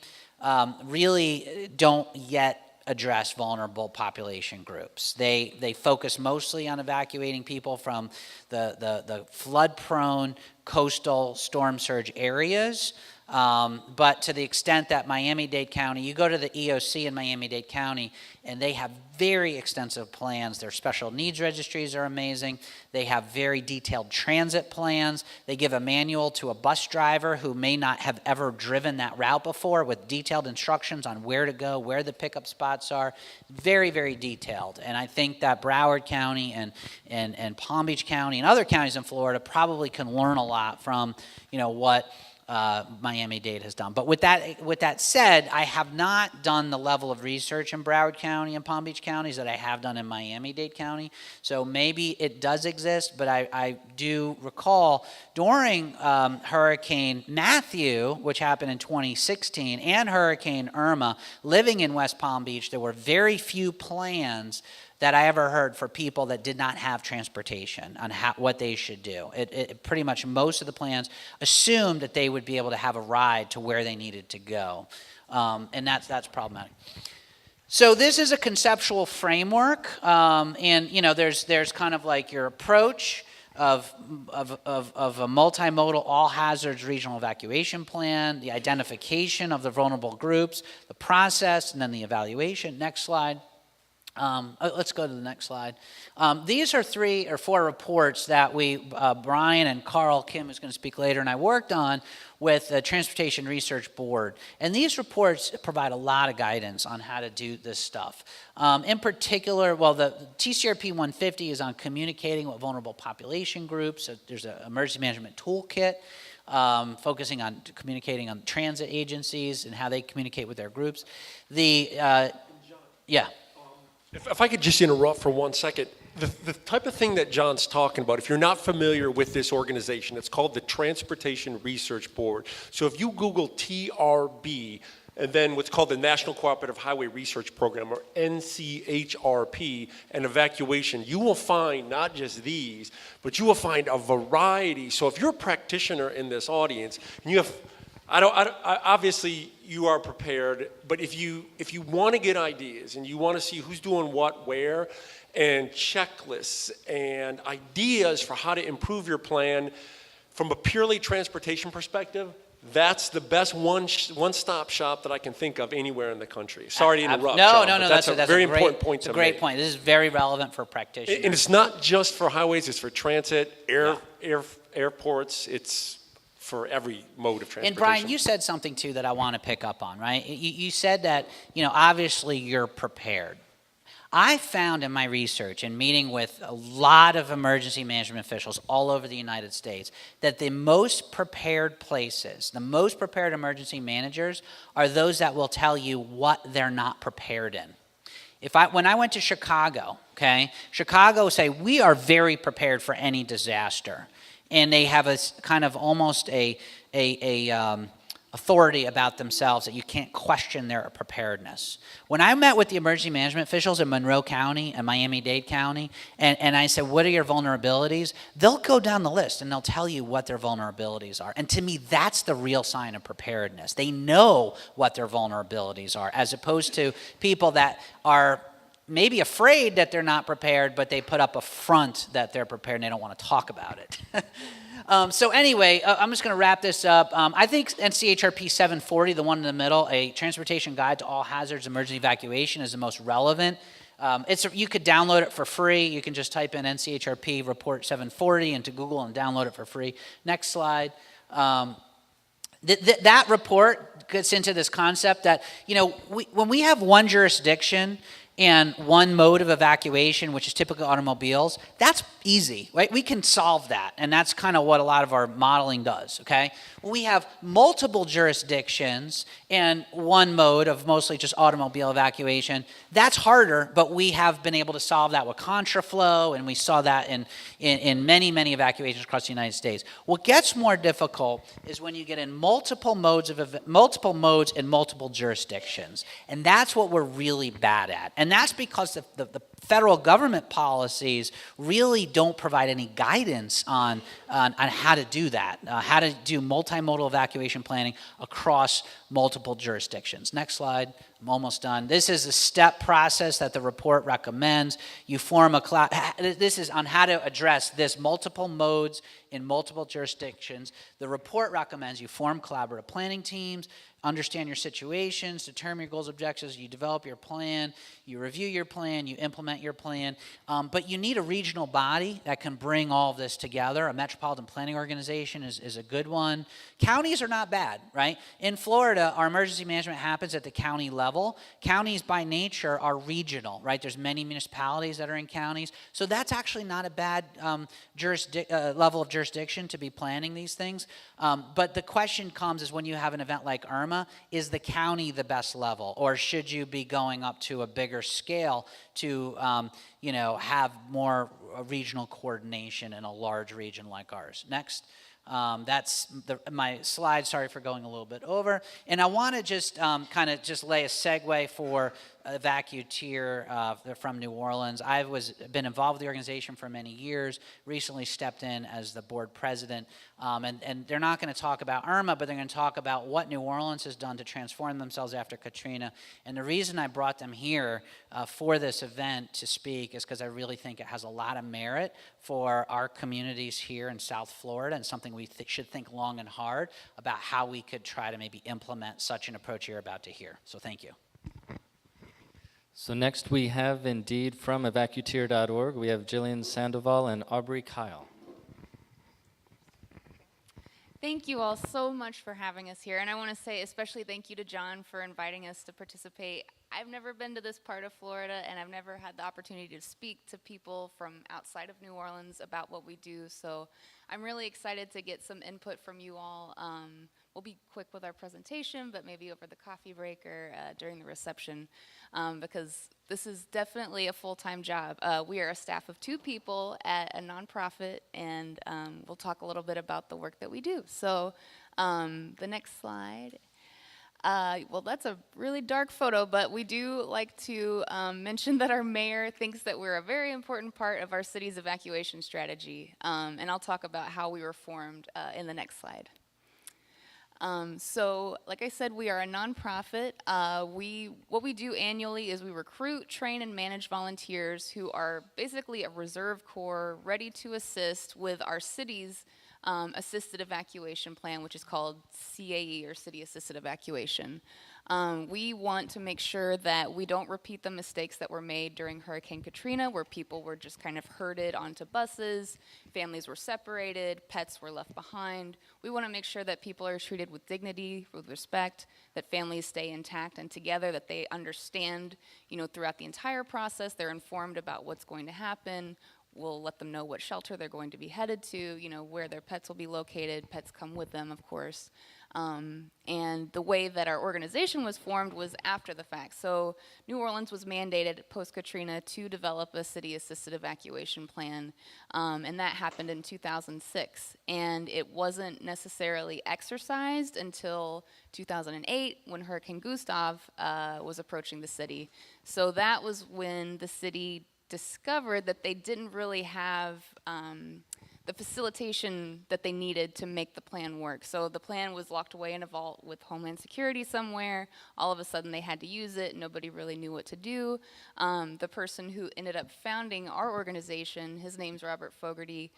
really don't yet address vulnerable population groups. They focus mostly on evacuating people from the flood-prone coastal storm surge areas. But to the extent that Miami-Dade County, you go to the EOC in Miami-Dade County, and they have very extensive plans. Their special needs registries are amazing. They have very detailed transit plans. They give a manual to a bus driver who may not have ever driven that route before with detailed instructions on where to go, where the pickup spots are. Very, very detailed. And I think that Broward County and Palm Beach County and other counties in Florida probably can learn a lot from, what Miami-Dade has done. But with that said, I have not done the level of research in Broward County and Palm Beach counties that I have done in Miami-Dade County. So maybe it does exist, but I do recall during Hurricane Matthew, which happened in 2016, and Hurricane Irma, living in West Palm Beach, there were very few plans that I ever heard for people that did not have transportation on what they should do. It pretty much most of the plans assumed that they would be able to have a ride to where they needed to go, and that's problematic. So this is a conceptual framework, and there's kind of like your approach of a multimodal all hazards regional evacuation plan, the identification of the vulnerable groups, the process, and then the evaluation. Next slide. Let's go to the next slide. These are 3 or 4 reports that Brian and Carl, Kim is going to speak later, and I worked on with the Transportation Research Board. And these reports provide a lot of guidance on how to do this stuff. In particular, the TCRP 150 is on communicating with vulnerable population groups. So there's an emergency management toolkit focusing on communicating on transit agencies and how they communicate with their groups. If I could just interrupt for 1 second, the type of thing that John's talking about, if you're not familiar with this organization, it's called the Transportation Research Board. So if you Google TRB and then what's called the National Cooperative Highway Research Program, or NCHRP, and evacuation, you will find not just these, but you will find a variety. So if you're a practitioner in this audience, and you have obviously, you are prepared, but if you want to get ideas and you want to see who's doing what, where, and checklists and ideas for how to improve your plan from a purely transportation perspective, that's the best one-stop shop that I can think of anywhere in the country. Sorry to interrupt. No, that's a very important point to make. It's a great point. This is very relevant for practitioners. And it's not just for highways, it's for transit, airports, it's for every mode of transportation. And Brian, you said something too that I want to pick up on, right? You said that, obviously you're prepared. I found in my research and meeting with a lot of emergency management officials all over the United States that the most prepared places, the most prepared emergency managers are those that will tell you what they're not prepared in. When I went to Chicago, Chicago say, we are very prepared for any disaster. And they have a kind of almost a authority about themselves that you can't question their preparedness. When I met with the emergency management officials in Monroe County and Miami-Dade County, and I said, what are your vulnerabilities? They'll go down the list and they'll tell you what their vulnerabilities are. And to me, that's the real sign of preparedness. They know what their vulnerabilities are, as opposed to people that are maybe afraid that they're not prepared, but they put up a front that they're prepared and they don't want to talk about it. So anyway, I'm just going to wrap this up. I think NCHRP 740, the one in the middle, a transportation guide to all hazards emergency evacuation, is the most relevant. You could download it for free. You can just type in NCHRP report 740 into Google and download it for free. Next slide. That report gets into this concept that, when we have one jurisdiction and one mode of evacuation, which is typically automobiles, that's easy, right? We can solve that, and that's kind of what a lot of our modeling does, okay? When we have multiple jurisdictions and one mode of mostly just automobile evacuation, that's harder, but we have been able to solve that with contraflow, and we saw that in many, many evacuations across the United States. What gets more difficult is when you get in multiple modes in multiple jurisdictions, and that's what we're really bad at. And that's because the federal government policies really don't provide any guidance on how to do that, how to do multimodal evacuation planning across multiple jurisdictions. Next slide. I'm almost done. This is a step process that the report recommends. You form this is on how to address this multiple modes in multiple jurisdictions. The report recommends you form collaborative planning teams, understand your situations, determine your goals, objectives, you develop your plan, you review your plan, you implement your plan, but you need a regional body that can bring all of this together. A metropolitan planning organization is a good one. Counties are not bad, right? In Florida, our emergency management happens at the county level. Counties by nature are regional, right? There's many municipalities that are in counties, so that's actually not a bad level of jurisdiction to be planning these things. But the question comes is when you have an event like Irma, is the county the best level, or should you be going up to a bigger scale to have more regional coordination in a large region like ours? Next. That's my slide. Sorry for going a little bit over. And I want to just kind of just lay a segue for Evacuteer from New Orleans. I've been involved with the organization for many years, recently stepped in as the board president, and they're not going to talk about Irma, but they're going to talk about what New Orleans has done to transform themselves after Katrina. And the reason I brought them here for this event to speak is because I really think it has a lot of merit for our communities here in South Florida, and something we should think long and hard about how we could try to maybe implement such an approach you're about to hear. So thank you. So next we have indeed from evacuteer.org, we have Jillian Sandoval and Aubrey Kyle. Thank you all so much for having us here. And I want to say especially thank you to John for inviting us to participate. I've never been to this part of Florida, and I've never had the opportunity to speak to people from outside of New Orleans about what we do. So I'm really excited to get some input from you all. We'll be quick with our presentation, but maybe over the coffee break or during the reception, because this is definitely a full-time job. We are a staff of 2 people at a nonprofit, and we'll talk a little bit about the work that we do. So the next slide. Well, that's a really dark photo, but we do like to mention that our mayor thinks that we're a very important part of our city's evacuation strategy, and I'll talk about how we were formed in the next slide. So, like I said, we are a nonprofit. What we do annually is we recruit, train, and manage volunteers who are basically a reserve corps ready to assist with our city's assisted evacuation plan, which is called CAE, or City Assisted Evacuation. We want to make sure that we don't repeat the mistakes that were made during Hurricane Katrina, where people were just kind of herded onto buses, families were separated, pets were left behind. We want to make sure that people are treated with dignity, with respect, that families stay intact and together, that they understand, throughout the entire process, they're informed about what's going to happen, we'll let them know what shelter they're going to be headed to, you know, where their pets will be located. Pets come with them, of course. And the way that our organization was formed was after the fact. So New Orleans was mandated post-Katrina to develop a city-assisted evacuation plan, and that happened in 2006. And it wasn't necessarily exercised until 2008 when Hurricane Gustav was approaching the city. So that was when the city discovered that they didn't really have the facilitation that they needed to make the plan work. So the plan was locked away in a vault with Homeland Security somewhere. All of a sudden they had to use it. Nobody really knew what to do. The person who ended up founding our organization, his name's Robert Fogarty,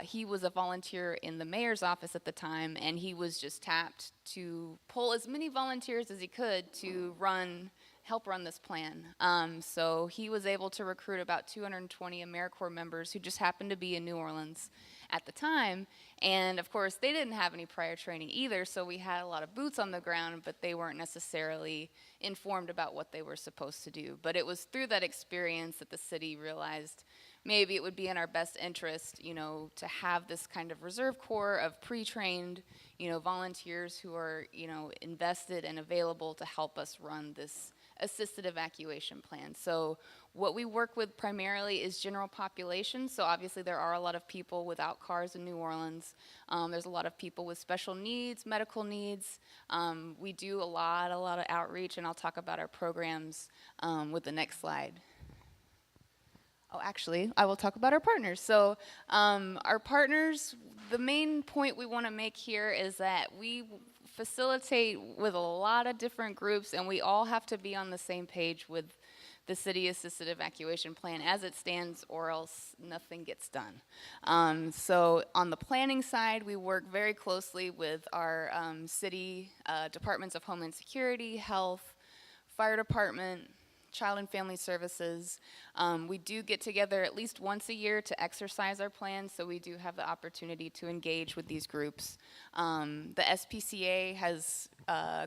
he was a volunteer in the mayor's office at the time, and he was just tapped to pull as many volunteers as he could to help run this plan. So he was able to recruit about 220 AmeriCorps members who just happened to be in New Orleans at the time. And of course, they didn't have any prior training either, so we had a lot of boots on the ground, but they weren't necessarily informed about what they were supposed to do. But it was through that experience that the city realized maybe it would be in our best interest, you know, to have this kind of reserve corps of pre-trained, you know, volunteers who are, you know, invested and available to help us run this assisted evacuation plan. So what we work with primarily is general population. So obviously there are a lot of people without cars in New Orleans. There's a lot of people with special needs, medical needs. We do a lot of outreach, and I'll talk about our programs with the next slide. Oh, actually, I will talk about our partners. So our partners, the main point we want to make here is that we facilitate with a lot of different groups, and we all have to be on the same page with the city-assisted evacuation plan as it stands, or else nothing gets done. So on the planning side, we work very closely with our city departments of Homeland Security, Health, Fire Department, Child and Family Services. We do get together at least once a year to exercise our plans, so we do have the opportunity to engage with these groups. The SPCA has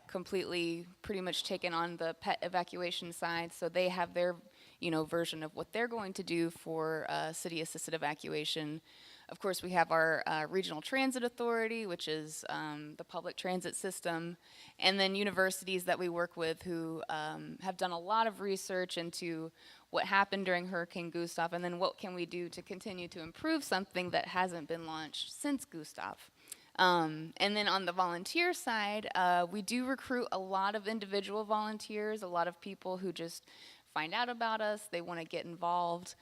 completely pretty much taken on the pet evacuation side, so they have their, you know, version of what they're going to do for city-assisted evacuation. Of course, we have our Regional Transit Authority, which is the public transit system, and then universities that we work with who have done a lot of research into what happened during Hurricane Gustav, and then what can we do to continue to improve something that hasn't been launched since Gustav. And then on the volunteer side, we do recruit a lot of individual volunteers, a lot of people who just find out about us, they want to get involved.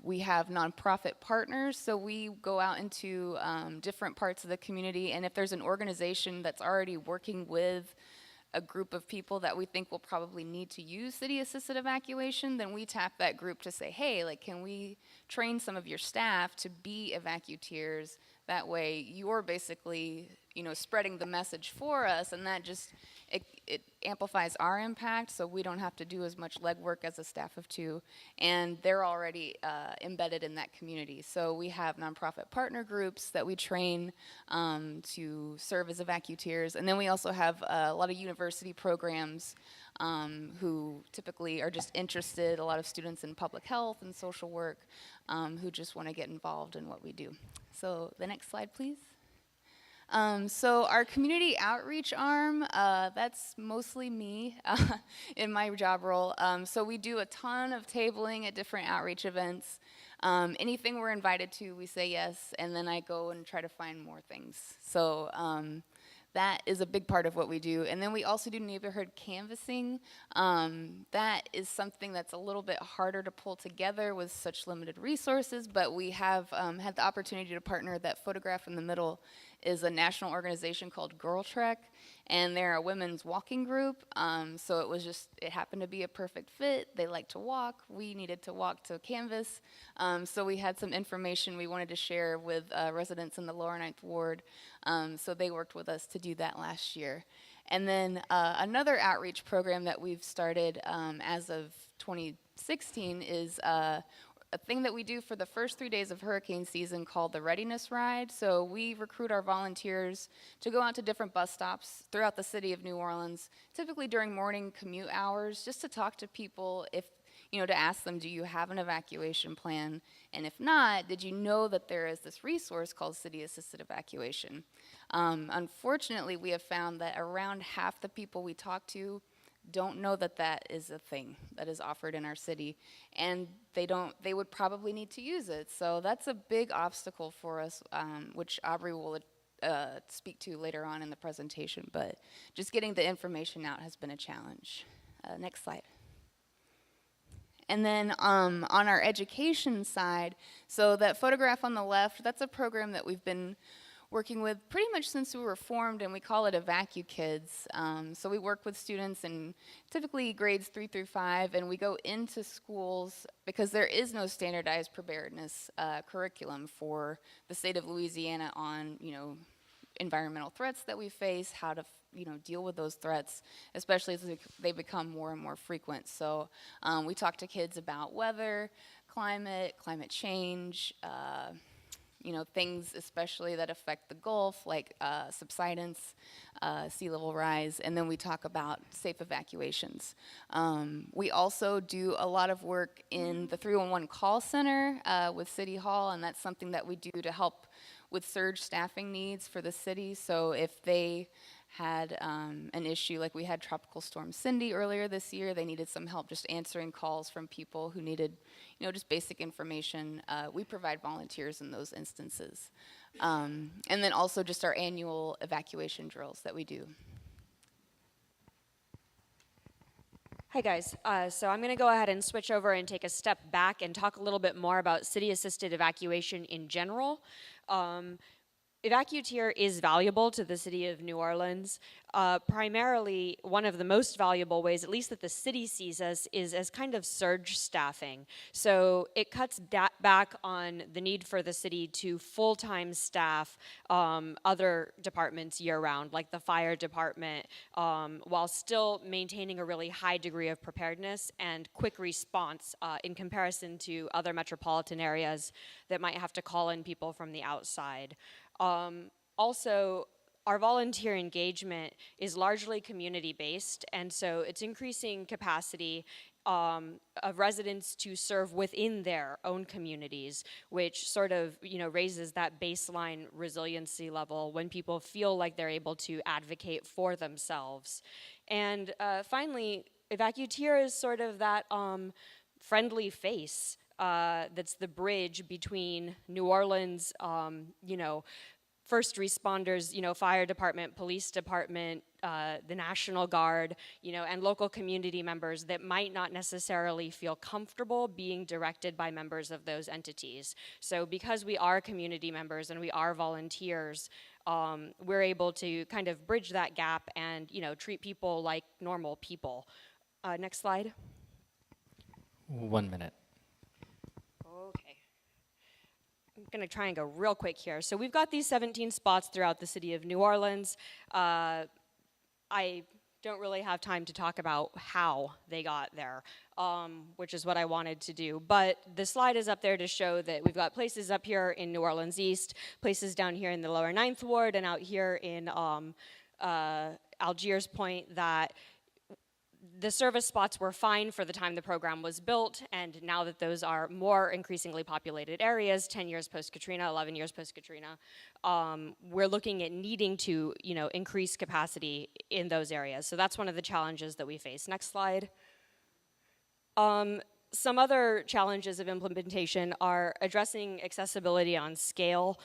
We have nonprofit partners, so we go out into different parts of the community, and if there's an organization that's already working with a group of people that we think will probably need to use city-assisted evacuation, then we tap that group to say, hey, like, can we train some of your staff to be evacuteers? That way you're basically, you know, spreading the message for us, and that just, it amplifies our impact, so we don't have to do as much legwork as a staff of two, and they're already embedded in that community. So we have nonprofit partner groups that we train to serve as evacuteers, and then we also have a lot of university programs who typically are just interested, a lot of students in public health and social work who just want to get involved in what we do. So the next slide, please. So our community outreach arm, that's mostly me in my job role. So we do a ton of tabling at different outreach events. Anything we're invited to, we say yes, and then I go and try to find more things. So that is a big part of what we do. And then we also do neighborhood canvassing. That is something that's a little bit harder to pull together with such limited resources, but we have had the opportunity to partner. That photograph in the middle is a national organization called Girl Trek, and they're a women's walking group. So it happened to be a perfect fit. They like to walk. We needed to walk to canvas. So we had some information we wanted to share with residents in the Lower Ninth Ward. So they worked with us to do that last year. And then another outreach program that we've started as of 2016 is a thing that we do for the first 3 days of hurricane season called the Readiness Ride. So we recruit our volunteers to go out to different bus stops throughout the city of New Orleans, typically during morning commute hours, just to talk to people if, to ask them, do you have an evacuation plan? And if not, did you know that there is this resource called CityAssisted Evacuation? Unfortunately, we have found that around half the people we talk to don't know that that is a thing that is offered in our city, and they would probably need to use it. So that's a big obstacle for us, which Aubrey will speak to later on in the presentation, but just getting the information out has been a challenge. Next slide. And then on our education side, so that photograph on the left, that's a program that we've been working with pretty much since we were formed, and we call it Evacu Kids. So we work with students in typically grades 3 through 5, and we go into schools because there is no standardized preparedness curriculum for the state of Louisiana on, environmental threats that we face, how to deal with those threats, especially as they become more and more frequent. So we talk to kids about weather, climate change, things especially that affect the Gulf, like subsidence, sea level rise, and then we talk about safe evacuations. We also do a lot of work in the 311 call center with City Hall, and that's something that we do to help with surge staffing needs for the city. So if they had an issue, like we had Tropical Storm Cindy earlier this year, they needed some help just answering calls from people who needed, just basic information. We provide volunteers in those instances. And then also just our annual evacuation drills that we do. Hi guys, so I'm going to go ahead and switch over and take a step back and talk a little bit more about city-assisted evacuation in general. EvacuTier is valuable to the city of New Orleans. Primarily, one of the most valuable ways, at least that the city sees us, is as kind of surge staffing. So it cuts back on the need for the city to full-time staff other departments year-round, like the fire department, while still maintaining a really high degree of preparedness and quick response in comparison to other metropolitan areas that might have to call in people from the outside. Also, our volunteer engagement is largely community-based, and so it's increasing capacity of residents to serve within their own communities, which sort of, raises that baseline resiliency level when people feel like they're able to advocate for themselves. And finally, EvacuTier is sort of that friendly face that's the bridge between New Orleans, first responders, fire department, police department, the National Guard, and local community members that might not necessarily feel comfortable being directed by members of those entities. So because we are community members and we are volunteers, we're able to kind of bridge that gap and, treat people like normal people. Next slide. 1 minute. Okay. I'm going to try and go real quick here. So we've got these 17 spots throughout the city of New Orleans. I don't really have time to talk about how they got there, which is what I wanted to do. But the slide is up there to show that we've got places up here in New Orleans East, places down here in the lower 9th Ward, and out here in Algiers Point that the service spots were fine for the time the program was built, and now that those are more increasingly populated areas, 10 years post-Katrina, 11 years post-Katrina, we're looking at needing to, increase capacity in those areas. So that's one of the challenges that we face. Next slide. Some other challenges of implementation are addressing accessibility on scale.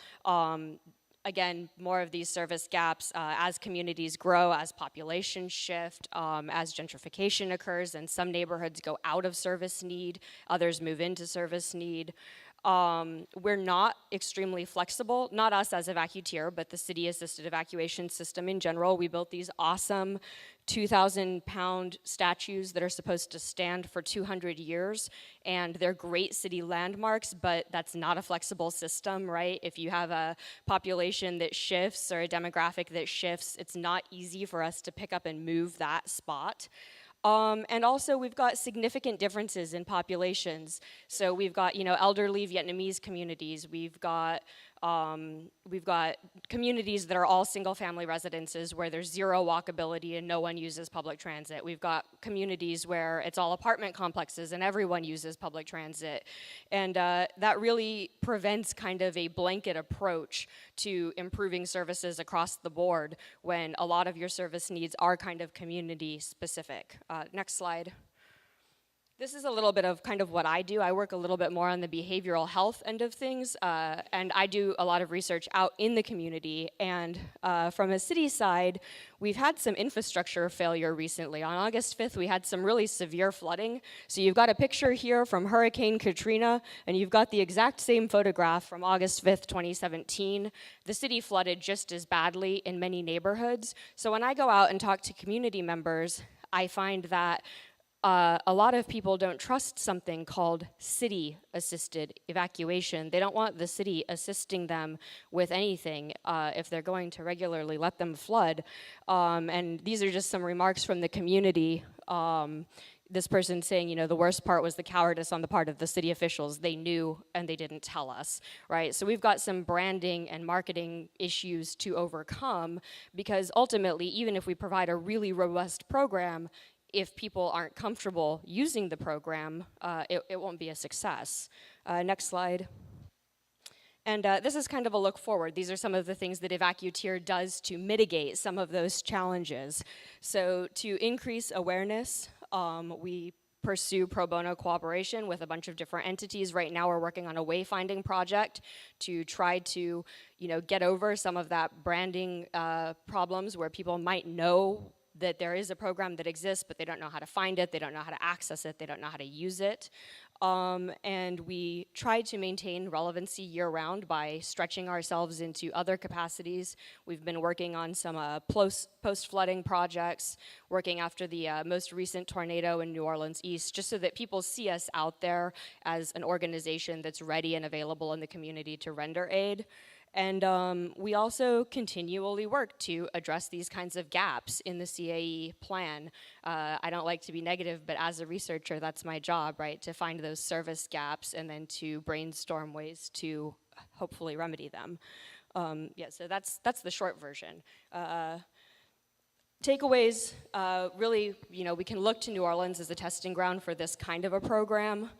Again, more of these service gaps as communities grow, as populations shift, as gentrification occurs, and some neighborhoods go out of service need, others move into service need. We're not extremely flexible, not us as EvacuTier, but the city-assisted evacuation system in general. We built these awesome 2,000-pound statues that are supposed to stand for 200 years, and they're great city landmarks, but that's not a flexible system, right? If you have a population that shifts or a demographic that shifts, it's not easy for us to pick up and move that spot. And also we've got significant differences in populations. So we've got, elderly Vietnamese communities. We've got We've got communities that are all single-family residences where there's zero walkability and no one uses public transit. We've got communities where it's all apartment complexes and everyone uses public transit. And that really prevents kind of a blanket approach to improving services across the board when a lot of your service needs are kind of community specific. Next slide. This is a little bit of kind of what I do. I work a little bit more on the behavioral health end of things, and I do a lot of research out in the community. And from a city side, we've had some infrastructure failure recently. On August 5th, we had some really severe flooding. So you've got a picture here from Hurricane Katrina, and you've got the exact same photograph from August 5th, 2017. The city flooded just as badly in many neighborhoods. So when I go out and talk to community members, I find that a lot of people don't trust something called city-assisted evacuation. They don't want the city assisting them with anything if they're going to regularly let them flood. And these are just some remarks from the community. This person saying, you know, the worst part was the cowardice on the part of the city officials. They knew and they didn't tell us, right? So we've got some branding and marketing issues to overcome because ultimately, even if we provide a really robust program, if people aren't comfortable using the program, it won't be a success. Next slide. And this is kind of a look forward. These are some of the things that EvacuTier does to mitigate some of those challenges. So to increase awareness, we pursue pro bono cooperation with a bunch of different entities. Right now we're working on a wayfinding project to try to, you know, get over some of that branding problems where people might know that there is a program that exists, but they don't know how to find it, they don't know how to access it, they don't know how to use it. And we try to maintain relevancy year-round by stretching ourselves into other capacities. We've been working on some post-flooding projects, working after the most recent tornado in New Orleans East, just so that people see us out there as an organization that's ready and available in the community to render aid. And we also continually work to address these kinds of gaps in the CAE plan. I don't like to be negative, but as a researcher, that's my job, right? To find those service gaps and then to brainstorm ways to hopefully remedy them. Yeah, so that's the short version. Takeaways, really, you know, we can look to New Orleans as a testing ground for this kind of a program.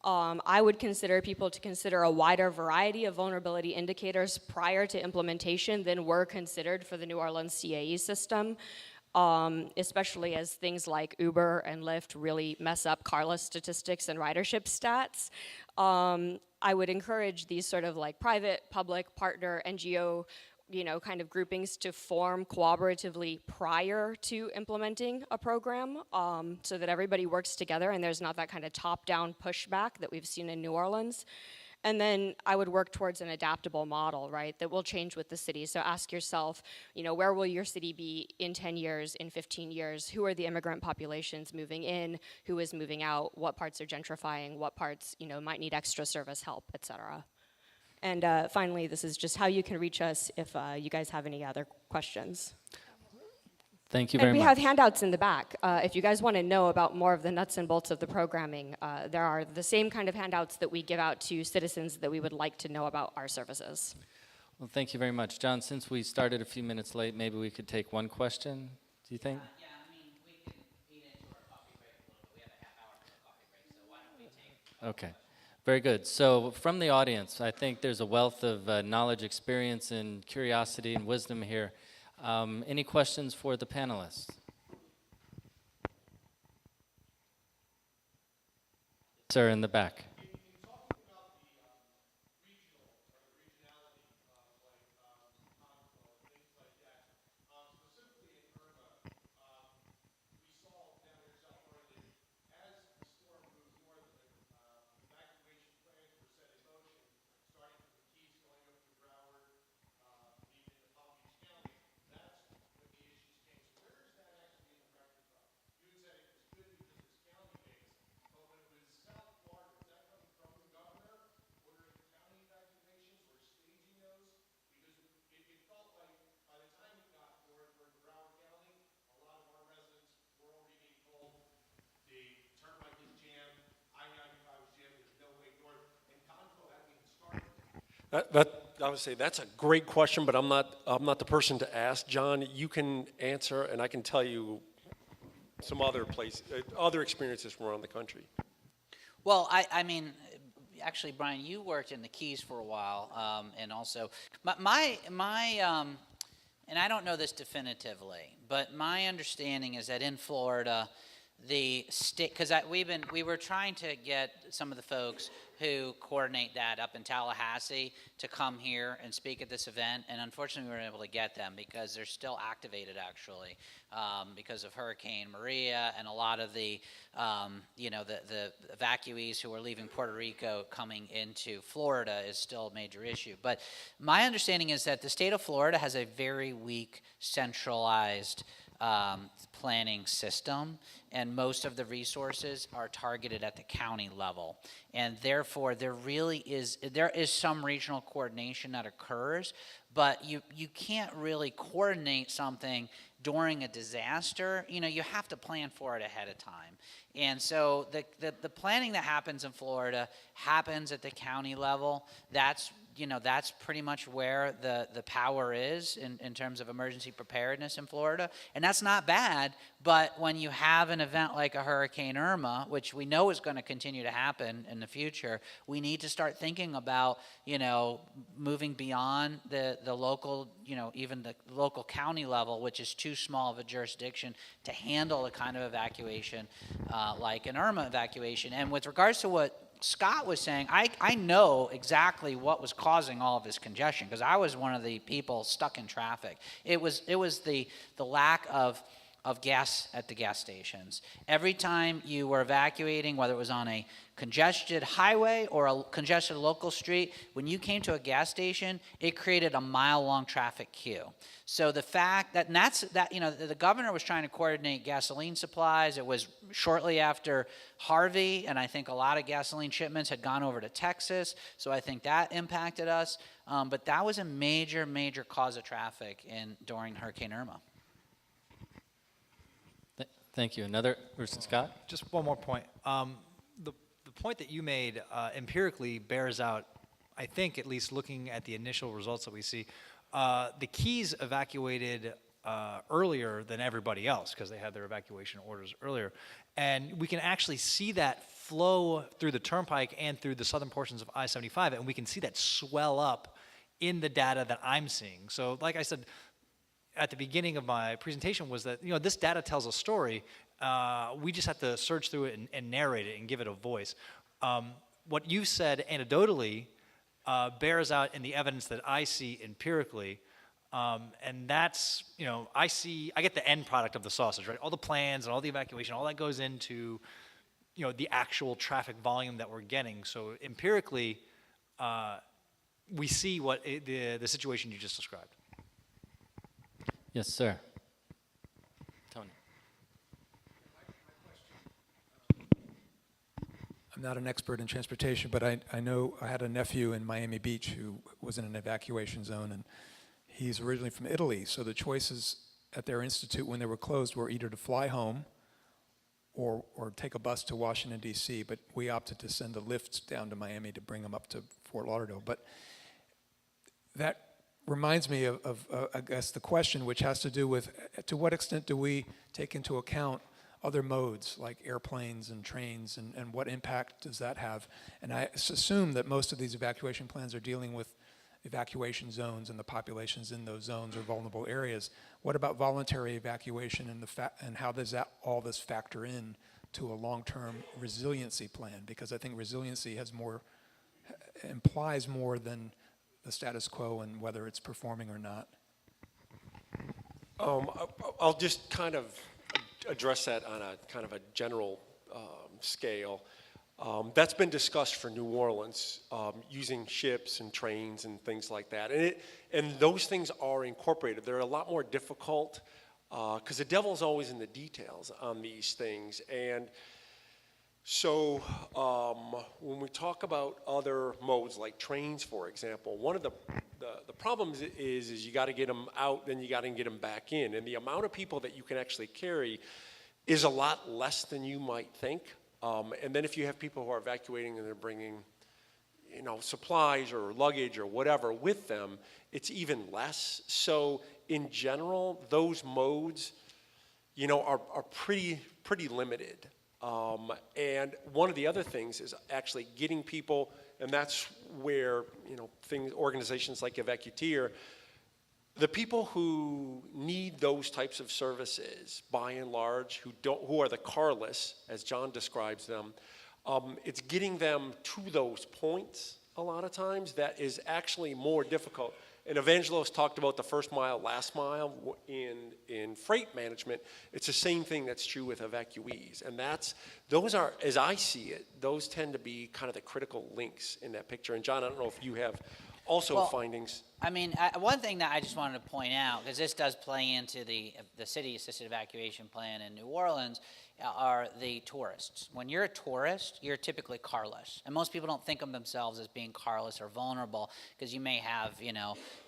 I would consider people to consider a wider variety of vulnerability indicators prior to implementation than were considered for the New Orleans CAE system, especially as things like Uber and Lyft really mess up Carlos statistics and ridership stats. I would encourage these sort of like private, public, partner, NGO, you know, kind of groupings to form cooperatively prior to implementing a program so that everybody works together and there's not that kind of top-down pushback that we've seen in New Orleans. And then I would work towards an adaptable model, right, that will change with the city. So ask yourself, you know, where will your city be in 10 years, in 15 years? Who are the immigrant populations moving in? Who is moving out? What parts are gentrifying? What parts, you know, might need extra service help, et cetera? And finally, this is just how you can reach us if you guys have any other questions. Thank you very much. And we have handouts in the back. If you guys want to know about more of the nuts and bolts of the programming, there are the same kind of handouts that we give out to citizens that we would like to know about our services. Well, thank you very much. John, since we started a few minutes late, maybe we could take one question, do you think? Yeah, I mean, we could eat into our coffee break a little bit. We have a half hour for a coffee break, so why don't we take... Okay. Very good. So from the audience, I think there's a wealth of knowledge, experience, and curiosity and wisdom here. Any questions for the panelists? Sir, in the back. I would say that's a great question, but I'm not the person to ask. John, you can answer, and I can tell you some other experiences from around the country. Well, I mean, actually, Brian, you worked in the Keys for a while, and also and I don't know this definitively, but my understanding is that in Florida, the state, because we were trying to get some of the folks who coordinate that up in Tallahassee to come here and speak at this event, and unfortunately we weren't able to get them because they're still activated actually because of Hurricane Maria and a lot of the the evacuees who are leaving Puerto Rico coming into Florida is still a major issue. But my understanding is that the state of Florida has a very weak centralized planning system, and most of the resources are targeted at the county level, and therefore there is some regional coordination that occurs, but you can't really coordinate something during a disaster. You have to plan for it ahead of time, and so the planning that happens in Florida happens at the county level. That's pretty much where the power is in terms of emergency preparedness in Florida. And that's not bad, but when you have an event like a Hurricane Irma, which we know is going to continue to happen in the future, we need to start thinking about, moving beyond the local, even the local county level, which is too small of a jurisdiction to handle the kind of evacuation like an Irma evacuation. And with regards to what Scott was saying, I know exactly what was causing all of this congestion because I was one of the people stuck in traffic. It was the lack of gas at the gas stations. Every time you were evacuating, whether it was on a congested highway or a congested local street, when you came to a gas station, it created a mile-long traffic queue. So the fact that, the governor was trying to coordinate gasoline supplies. It was shortly after Harvey, and I think a lot of gasoline shipments had gone over to Texas, so I think that impacted us. But that was a major, major cause of traffic during Hurricane Irma. Thank you. Another person, Scott? Just one more point. The point that you made empirically bears out, I think, at least looking at the initial results that we see. The Keys evacuated earlier than everybody else because they had their evacuation orders earlier. And we can actually see that flow through the turnpike and through the southern portions of I-75, and we can see that swell up in the data that I'm seeing. So like I said at the beginning of my presentation was that, this data tells a story. We just have to search through it and narrate it and give it a voice. What you said anecdotally bears out in the evidence that I see empirically, and that's, I get the end product of the sausage, right? All the plans and all the evacuation, all that goes into, the actual traffic volume that we're getting. So empirically, we see what the situation you just described. Yes, sir. Tony. I'm not an expert in transportation, but I know I had a nephew in Miami Beach who was in an evacuation zone, and he's originally from Italy, so the choices at their institute when they were closed were either to fly home or take a bus to Washington, D.C., but we opted to send a lift down to Miami to bring him up to Fort Lauderdale. But that reminds me of I guess, the question, which has to do with to what extent do we take into account other modes like airplanes and trains, and what impact does that have? And I assume that most of these evacuation plans are dealing with evacuation zones and the populations in those zones or vulnerable areas. What about voluntary evacuation and how does all this factor in to a long-term resiliency plan? Because I think resiliency implies more than the status quo and whether it's performing or not. I'll just kind of address that on a kind of a general scale. That's been discussed for New Orleans, using ships and trains and things like that. And those things are incorporated. They're a lot more difficult because the devil's always in the details on these things. And so when we talk about other modes like trains, for example, one of the problems is you got to get them out, then you got to get them back in. And the amount of people that you can actually carry is a lot less than you might think. And then if you have people who are evacuating and they're bringing, supplies or luggage or whatever with them, it's even less. So in general, those modes, are pretty limited. And one of the other things is actually getting people, and that's where, organizations like Evacuteer, the people who need those types of services, by and large, who are the carless, as John describes them, it's getting them to those points a lot of times that is actually more difficult. And Evangelos talked about the first mile, last mile in freight management. It's the same thing that's true with evacuees. And those are, as I see it, those tend to be kind of the critical links in that picture. And John, I don't know if you have also findings. I mean, one thing that I just wanted to point out, because this does play into the city-assisted evacuation plan in New Orleans, are the tourists. When you're a tourist, you're typically carless. And most people don't think of themselves as being carless or vulnerable because you may have,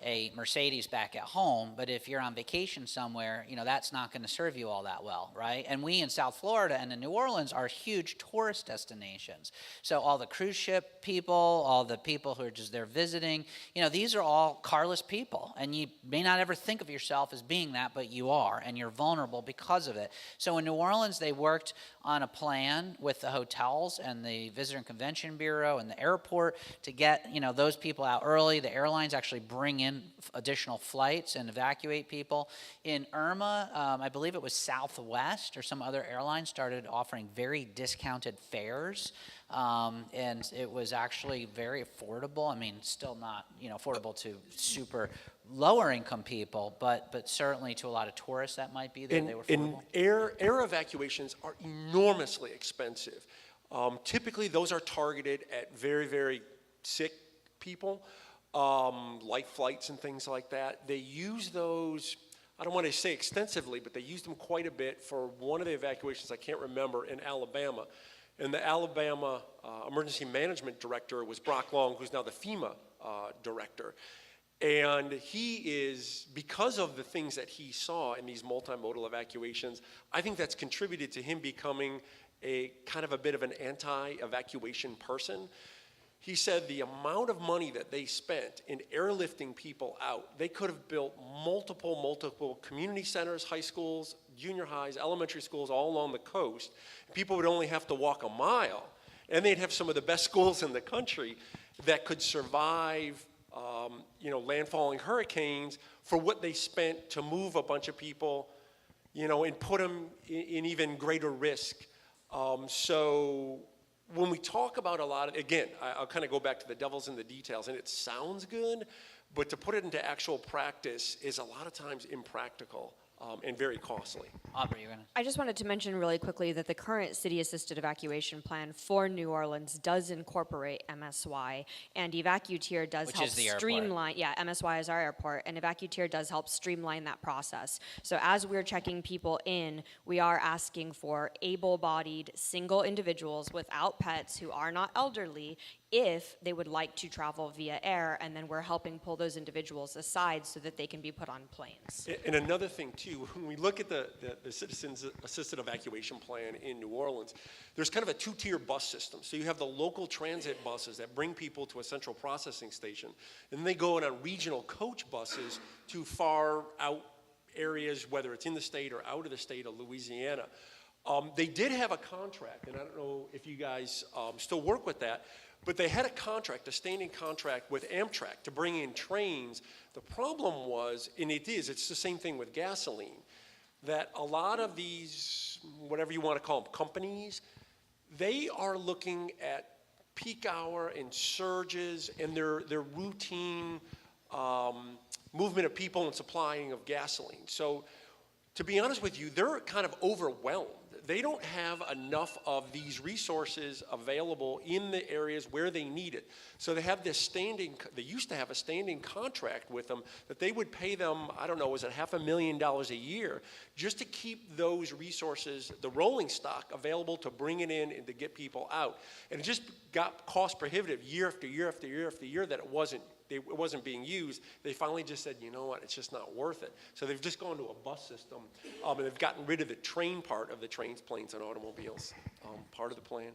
a Mercedes back at home, but if you're on vacation somewhere, that's not going to serve you all that well, right? And we in South Florida and in New Orleans are huge tourist destinations. So all the cruise ship people, all the people who are just there visiting, these are all carless people. And you may not ever think of yourself as being that, but you are, and you're vulnerable because of it. So in New Orleans, they worked on a plan with the hotels and the Visitor and Convention Bureau and the airport to get those people out early. The airlines actually bring in additional flights and evacuate people. In Irma, I believe it was Southwest or some other airline started offering very discounted fares. And it was actually very affordable. I mean, still not affordable to super lower income people, but certainly to a lot of tourists that might be there. They were affordable. Air evacuations are enormously expensive. Typically, those are targeted at very, very sick people, like flights and things like that. They use those, I don't want to say extensively, but they used them quite a bit for one of the evacuations I can't remember in Alabama. And the Alabama Emergency Management Director was Brock Long, who's now the FEMA director. And he is, because of the things that he saw in these multimodal evacuations, I think that's contributed to him becoming a kind of a bit of an anti-evacuation person. He said the amount of money that they spent in airlifting people out, they could have built multiple community centers, high schools, junior highs, elementary schools all along the coast. People would only have to walk a mile, and they'd have some of the best schools in the country that could survive landfalling hurricanes for what they spent to move a bunch of people, and put them in even greater risk. So when we talk about a lot of, again, I'll kind of go back to the devil's in the details, and it sounds good, but to put it into actual practice is a lot of times impractical. And very costly. Aubrey, you're gonna. I just wanted to mention really quickly that the current city-assisted evacuation plan for New Orleans does incorporate MSY, and Evacuteer does help streamline. Yeah, MSY is our airport, and Evacuteer does help streamline that process. So as we're checking people in, we are asking for able-bodied single individuals without pets who are not elderly if they would like to travel via air, and then we're helping pull those individuals aside so that they can be put on planes. And another thing too, when we look at the Citizens Assisted Evacuation Plan in New Orleans, there's kind of a two-tier bus system. So you have the local transit buses that bring people to a central processing station, and they go on regional coach buses to far out areas, whether it's in the state or out of the state of Louisiana. They did have a contract, and I don't know if you guys still work with that, but they had a contract, a standing contract with Amtrak to bring in trains. The problem was, and it's the same thing with gasoline, that a lot of these, whatever you want to call them, companies, they are looking at peak hour and surges and their routine movement of people and supplying of gasoline. So to be honest with you, they're kind of overwhelmed. They don't have enough of these resources available in the areas where they need it. So they have this they used to have a standing contract with them that they would pay them, I don't know, was it $500,000 a year just to keep those resources, the rolling stock, available to bring it in and to get people out. And it just got cost prohibitive year after year after year after year that it wasn't being used. They finally just said, you know what, it's just not worth it. So they've just gone to a bus system, and they've gotten rid of the train part of the trains, planes, and automobiles, part of the plan.